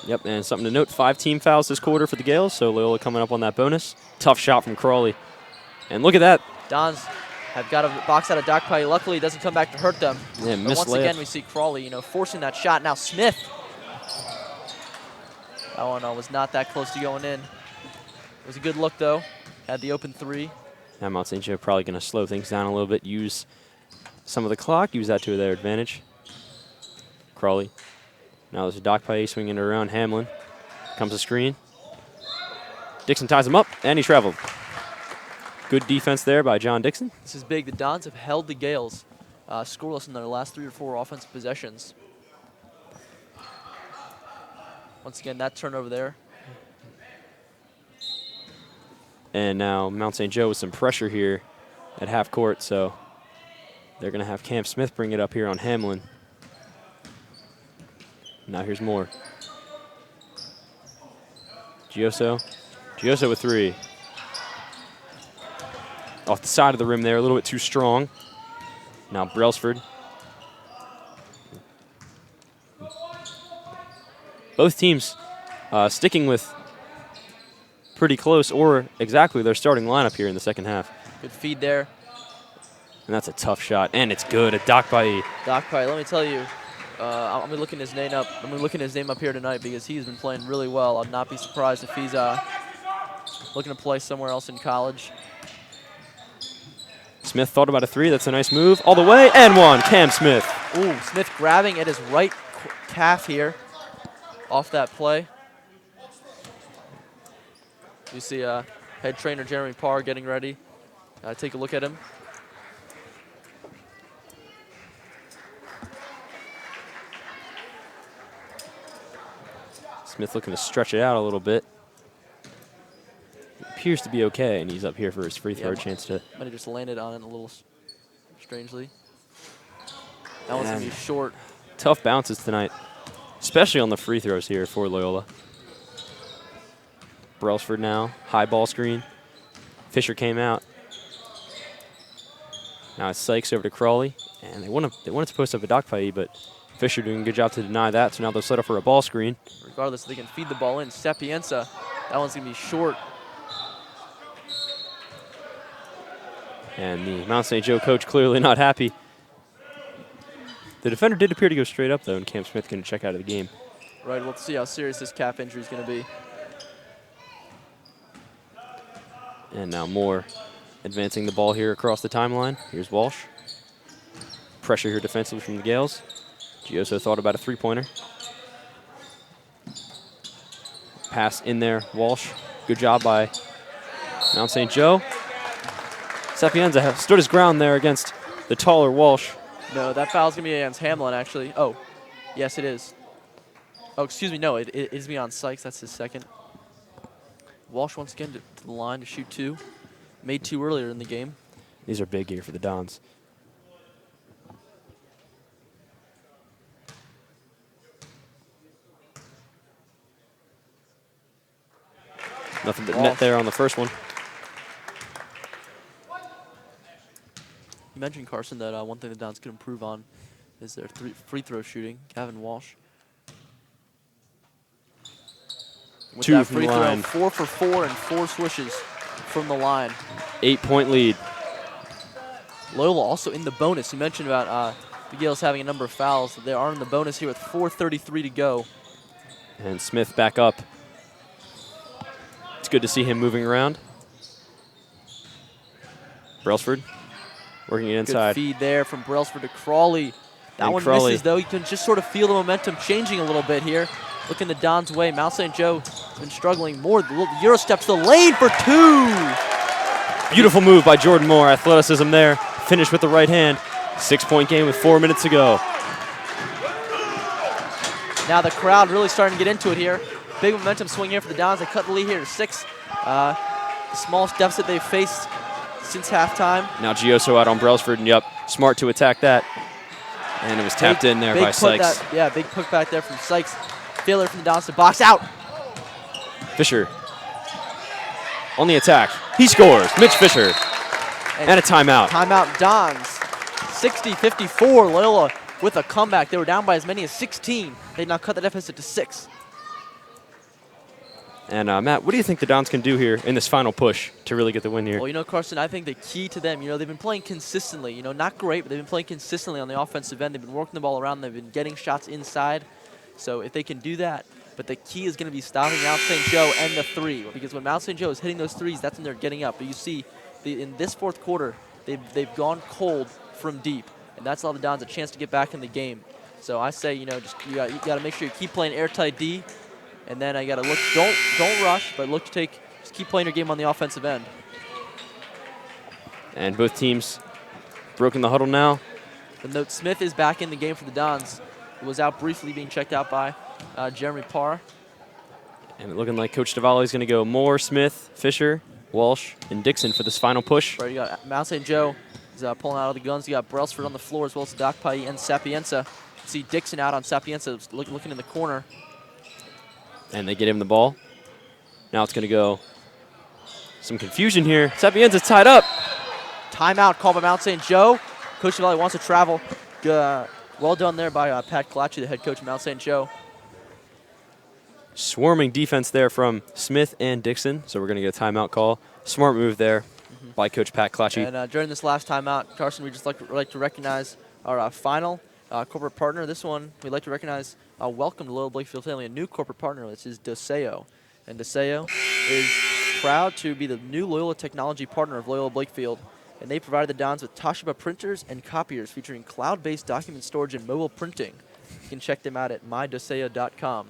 Yep, and something to note, 5 team fouls this quarter for the Gales, so Loyola coming up on that bonus. Tough shot from Crawley. And look at that. Dons have got a box out of Doc Paillet. Luckily, it doesn't come back to hurt them. Yeah, but once again, we see Crawley, forcing that shot. Now Smith. That one was not that close to going in. It was a good look, though. Had the open 3. Now Mount St. Joe probably going to slow things down a little bit, use some of the clock, use that to their advantage. Crawley. Now there's a Doc Paillet swinging it around. Hamlin. Comes a screen. Dixon ties him up, and he traveled. Good defense there by John Dixon. This is big. The Dons have held the Gales scoreless in their last 3 or 4 offensive possessions. Once again, that turnover there. And now Mount St. Joe with some pressure here at half court, so they're going to have Cam Smith bring it up here on Hamlin. Now here's more. Gioso with 3. Off the side of the rim there, a little bit too strong. Now Brailsford. Both teams sticking with pretty close or exactly their starting lineup here in the second half. Good feed there. And that's a tough shot, and it's good. A Doc Pai. Doc Pai, let me tell you, I'm gonna be looking his name up. I'm gonna be looking his name up here tonight because he's been playing really well. I'd not be surprised if he's looking to play somewhere else in college. Smith thought about a 3. That's a nice move. All the way, and one. Cam Smith. Ooh, Smith grabbing at his right calf here off that play. You see head trainer Jeremy Parr getting ready. Take a look at him. Smith looking to stretch it out a little bit. Appears to be okay, and he's up here for his free throw chance to. Might have just landed on it a little strangely. That one's going to be short. Tough bounces tonight, especially on the free throws here for Loyola. Brailsford now, high ball screen. Fisher came out. Now it's Sykes over to Crawley, and they wanted to post up a Doc Pai, but Fisher doing a good job to deny that, so now they'll set up for a ball screen. Regardless, they can feed the ball in. Sapienza, that one's going to be short. And the Mount St. Joe coach clearly not happy. The defender did appear to go straight up, though, and Cam Smith going to check out of the game. Right, we'll see how serious this calf injury is going to be. And now Moore advancing the ball here across the timeline. Here's Walsh. Pressure here defensively from the Gales. Gioso thought about a 3-pointer. Pass in there, Walsh. Good job by Mount St. Joe. Sapienza stood his ground there against the taller Walsh. No, that foul's going to be against Hamlin, actually. Oh, yes, it is. Oh, excuse me. No, it is me on Sykes. That's his second. Walsh once again to the line to shoot 2. Made 2 earlier in the game. These are big here for the Dons. Nothing but net there on the first one. You mentioned, Carson, that one thing the Dons could improve on is their free throw shooting. Gavin Walsh. With 2 that from free the throw, line. 4 for 4 and 4 swishes from the line. 8-point lead. Loyola also in the bonus. You mentioned about the Gales having a number of fouls. They are in the bonus here with 4:33 to go. And Smith back up. It's good to see him moving around. Brailsford working it inside. Good feed there from Brailsford to Crawley. That And one Crawley. misses, though. You can just sort of feel the momentum changing a little bit here. Looking the Dons' way. Mount St. Joe has been struggling more. The Euro steps to the lane for 2. Beautiful move by Jordan Moore. Athleticism there. Finished with the right hand. 6-point game with 4 minutes to go. Now the crowd really starting to get into it here. Big momentum swing here for the Dons. They cut the lead here to 6. The smallest deficit they've faced since halftime. Now Gioso out on Brailsford, and yep, smart to attack that. And it was tapped in there by Sykes. Big putback there from Sykes. Failure from the Dons to box out. Fisher on the attack. He scores. Mitch Fisher. And a timeout. Timeout Dons. 60-54. Loyola with a comeback. They were down by as many as 16. They now cut the deficit to 6. And Matt, what do you think the Dons can do here in this final push to really get the win here? Well, you know, Carson, I think the key to them, they've been playing consistently. Not great, but they've been playing consistently on the offensive end. They've been working the ball around. They've been getting shots inside. So if they can do that, but the key is going to be stopping Mount St. Joe and the 3, because when Mount St. Joe is hitting those 3s, that's when they're getting up. But you see, in this fourth quarter, they've gone cold from deep, and that's allowed the Dons a chance to get back in the game. So I say, you got to make sure you keep playing airtight D, and then I got to look. Don't rush, but look to take Just keep playing your game on the offensive end. And both teams broken the huddle now. The note, Smith is back in the game for the Dons. He was out briefly being checked out by Jeremy Parr. And looking like Coach Davali is going to go Moore, Smith, Fisher, Walsh, and Dixon for this final push. Right, you got Mount St. Joe is pulling out all the guns. You got Brailsford on the floor as well as Dakpai and Sapienza. You see Dixon out on Sapienza looking in the corner. And they get him the ball. Now it's going to go some confusion here. Sapienza's tied up. Timeout called by Mount St. Joe. Coach Valley wants to travel. Well done there by Pat Kalacci, the head coach of Mount St. Joe. Swarming defense there from Smith and Dixon, so we're going to get a timeout call. Smart move there by Coach Pat Kalacci. And during this last timeout, Carson, we'd just like to recognize our final corporate partner. This one, we'd like to recognize, welcome to Loyola Blakefield family, a new corporate partner. This is Deseo. And Deseo is proud to be the new Loyola technology partner of Loyola Blakefield. And they provided the Dons with Toshiba printers and copiers featuring cloud-based document storage and mobile printing. You can check them out at mydeseo.com.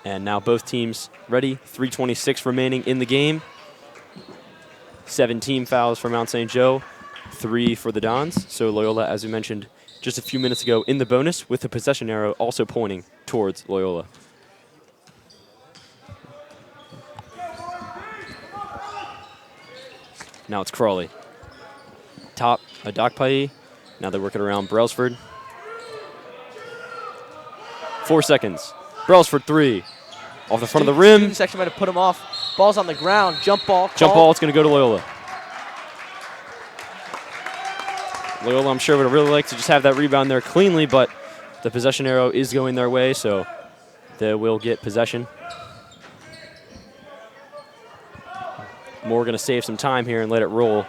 And now both teams ready. 3:26 remaining in the game. 17 fouls for Mount St. Joe, 3 for the Dons. So Loyola, as we mentioned just a few minutes ago, in the bonus with the possession arrow also pointing towards Loyola. Now it's Crawley. Top, Adakpai. Now they're working around Brailsford. 4 seconds. Brailsford 3. Off the front of the rim. Student section might have put him off. Ball's on the ground. Jump ball. Jump ball. It's going to go to Loyola. Loyola, I'm sure, would really like to just have that rebound there cleanly, but the possession arrow is going their way, so they will get possession. Moore going to save some time here and let it roll.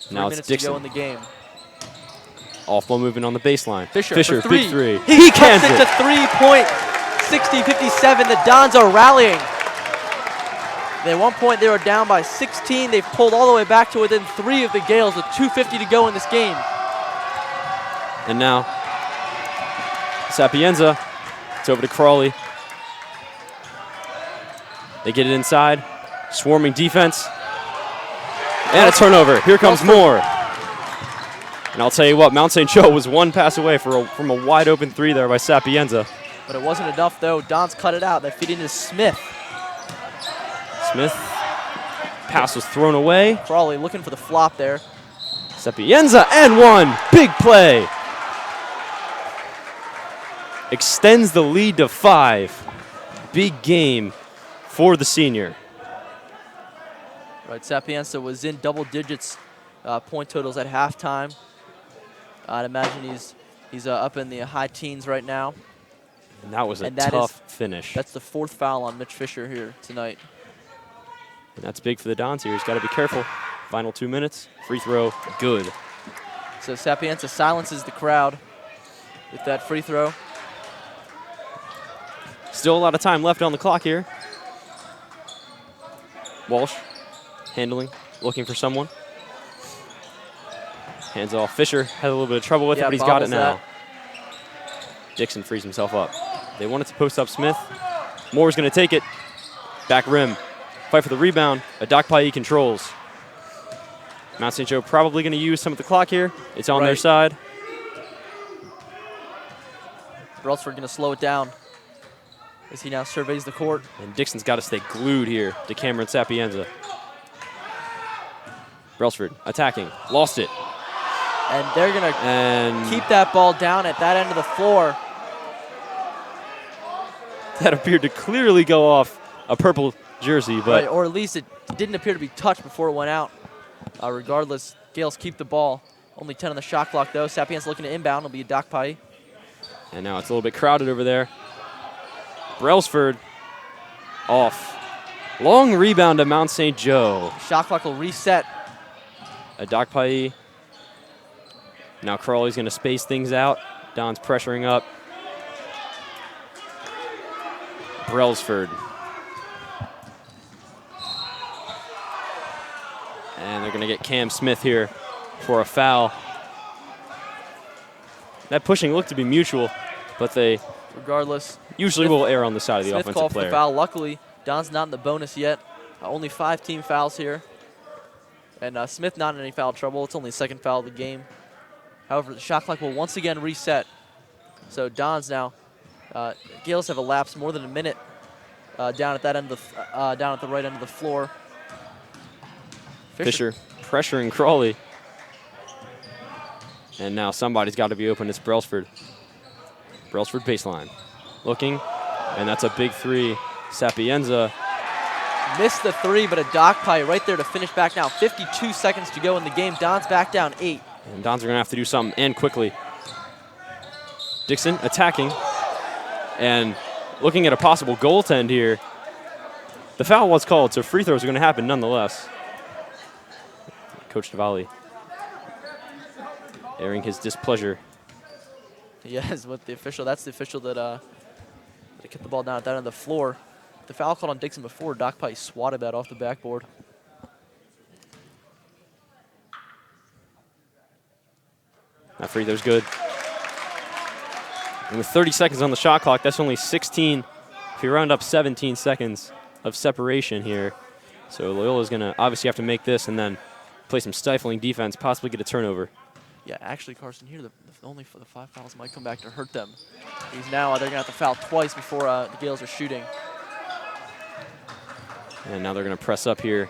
Now it's Dixon. 3 minutes to go in the game. Off ball movement on the baseline. Fisher for big three. He cans it to 3-point, 60-57. The Dons are rallying. At one point, they were down by 16. They've pulled all the way back to within 3 of the Gales with 2:50 to go in this game. And now, Sapienza. It's over to Crawley. They get it inside. Swarming defense. And a turnover. Here comes Moore. And I'll tell you what, Mount St. Joe was one pass away from a wide open 3 there by Sapienza. But it wasn't enough, though. Dons cut it out. They feed into Smith. Smith. Pass was thrown away. Crawley looking for the flop there. Sapienza and one. Big play. Extends the lead to 5. Big game for the senior. Right, Sapienza was in double digits point totals at halftime. I'd imagine he's up in the high teens right now. And that was a And that tough finish. That's the 4th foul on Mitch Fisher here tonight. And that's big for the Dons here. He's got to be careful. Final 2 minutes. Free throw, good. So Sapienza silences the crowd with that free throw. Still a lot of time left on the clock here. Walsh handling, looking for someone. Hands off. Fisher had a little bit of trouble with it, but he's got it now. That. Dixon frees himself up. They wanted to post up Smith. Moore's going to take it. Back rim. Fight for the rebound. Adakpai controls. Mount St. Joe probably going to use some of the clock here. It's on their side. Brailsford going to slow it down as he now surveys the court. And Dixon's got to stay glued here to Cameron Sapienza. Brailsford attacking. Lost it. And they're going to keep that ball down at that end of the floor. That appeared to clearly go off a purple jersey, but or at least it didn't appear to be touched before it went out. Regardless, Gales keep the ball. Only 10 on the shot clock, though. Sapienza looking to inbound. It'll be a Dakpai. And now it's a little bit crowded over there. Brailsford off. Long rebound to Mount St. Joe. Shot clock will reset. Adakpai. Now Crawley's going to space things out. Don's pressuring up. Brailsford. And they're going to get Cam Smith here for a foul. That pushing looked to be mutual, but they Regardless, usually will err on the side of the Smith offensive called for player. the foul. Luckily, Don's not in the bonus yet. Only 5 team fouls here. And Smith not in any foul trouble. It's only the second foul of the game. However, the shot clock will once again reset. So Don's now, Gales have elapsed more than a minute down at that end of the, down at the right end of the floor. Fisher pressuring Crawley. And now somebody's got to be open. It's Brailsford. Brailsford baseline. Looking, and that's a big three. Sapienza. Missed the 3, but a dock pipe right there to finish back now. 52 seconds to go in the game. Don's back down 8. And Dons are going to have to do something, and quickly. Dixon attacking, and looking at a possible goaltend here. The foul was called, so free throws are going to happen nonetheless. Coach Tavalli airing his displeasure. Yes, with the official. That's the official that kept the ball down at that end of the floor. The foul called on Dixon before. Doc Pike swatted that off the backboard. That free throw's good. And with 30 seconds on the shot clock, that's only 16. If you round up 17 seconds of separation here. So Loyola's going to obviously have to make this and then play some stifling defense, possibly get a turnover. Yeah, actually, Carson, here, only for the 5 fouls might come back to hurt them. They're going to have to foul twice before the Gales are shooting. And now they're going to press up here.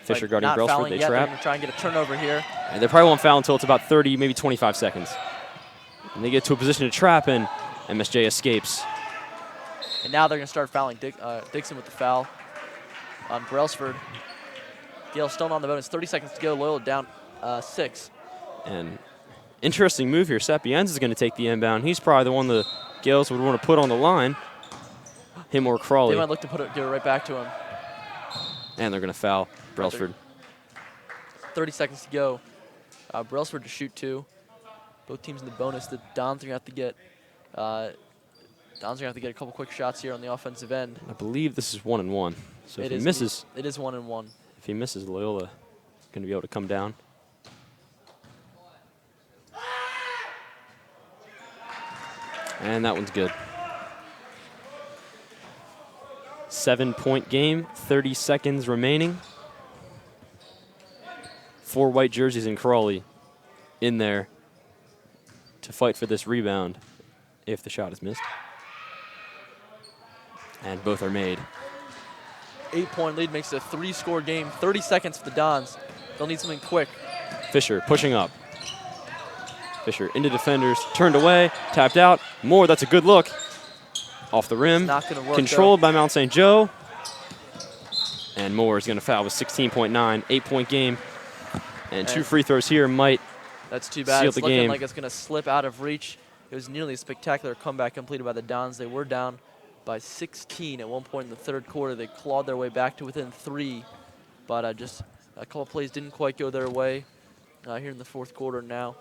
Fisher guarding not Brailsford, fouling they yet. They're trap. going to try and get a turnover here. And they probably won't foul until it's about 30, maybe 25 seconds. And they get to a position to trap, and MSJ escapes. And now they're going to start fouling Dixon with the foul on Brailsford. Gales still on the bonus. 30 seconds to go. Loyola down 6. And interesting move here. Sapienza is going to take the inbound. He's probably the one the Gales would want to put on the line. Him or Crawley. They might look to give it right back to him. And they're going to foul Brailsford. 30 seconds to go. Brailsford to shoot 2. Both teams in the bonus. The Dons are going to have to get a couple quick shots here on the offensive end. I believe this is 1-1. So if he misses, it is 1-1. If he misses, Loyola going to be able to come down. And that one's good. 7-point game, 30 seconds remaining. 4 white jerseys in Crawley in there to fight for this rebound if the shot is missed. And both are made. 8-point lead makes it a 3-score game. 30 seconds for the Dons. They'll need something quick. Fisher pushing up. Fisher into defenders, turned away, tapped out. Moore, that's a good look. Off the rim, not gonna work, controlled by Mount St. Joe. And Moore is going to foul with 16.9, 8-point game. And 2 free throws here might That's too bad. seal It's the looking game. like it's going to slip out of reach. It was nearly a spectacular comeback completed by the Dons. They were down by 16 at one point in the third quarter. They clawed their way back to within 3, but just a couple plays didn't quite go their way here in the fourth quarter now.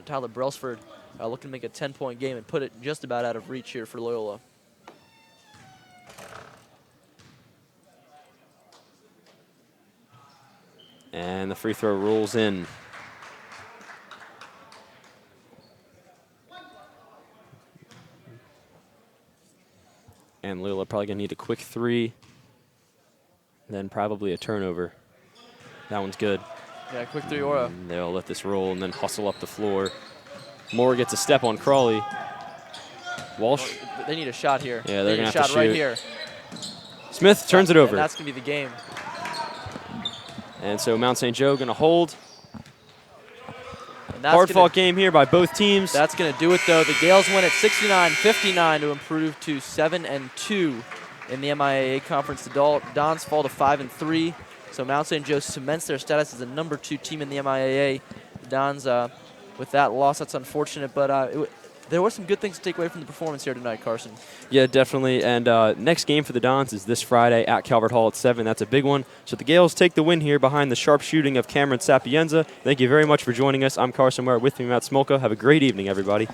Tyler Brailsford looking to make a 10-point game and put it just about out of reach here for Loyola. And the free throw rolls in. And Loyola probably going to need a quick 3, then probably a turnover. That one's good. Yeah, quick 3 or a. And they'll let this roll and then hustle up the floor. Moore gets a step on Crawley. Walsh. They need a shot here. Yeah, they're they need going a to have to shot right shoot. here. Smith turns it over. And that's going to be the game. And so Mount St. Joe going to hold. And that's Hard-fought game here by both teams. That's going to do it, though. The Gales win at 69-59 to improve to 7-2 in the MIAA conference. The Dons fall to 5-3. So Mount St. Joe cements their status as the number 2 team in the MIAA. The Dons, with that loss, that's unfortunate, but there were some good things to take away from the performance here tonight, Carson. Yeah, definitely. And next game for the Dons is this Friday at Calvert Hall at 7. That's a big one. So the Gales take the win here behind the sharp shooting of Cameron Sapienza. Thank you very much for joining us. I'm Carson Ware. With me, Matt Smolka. Have a great evening, everybody.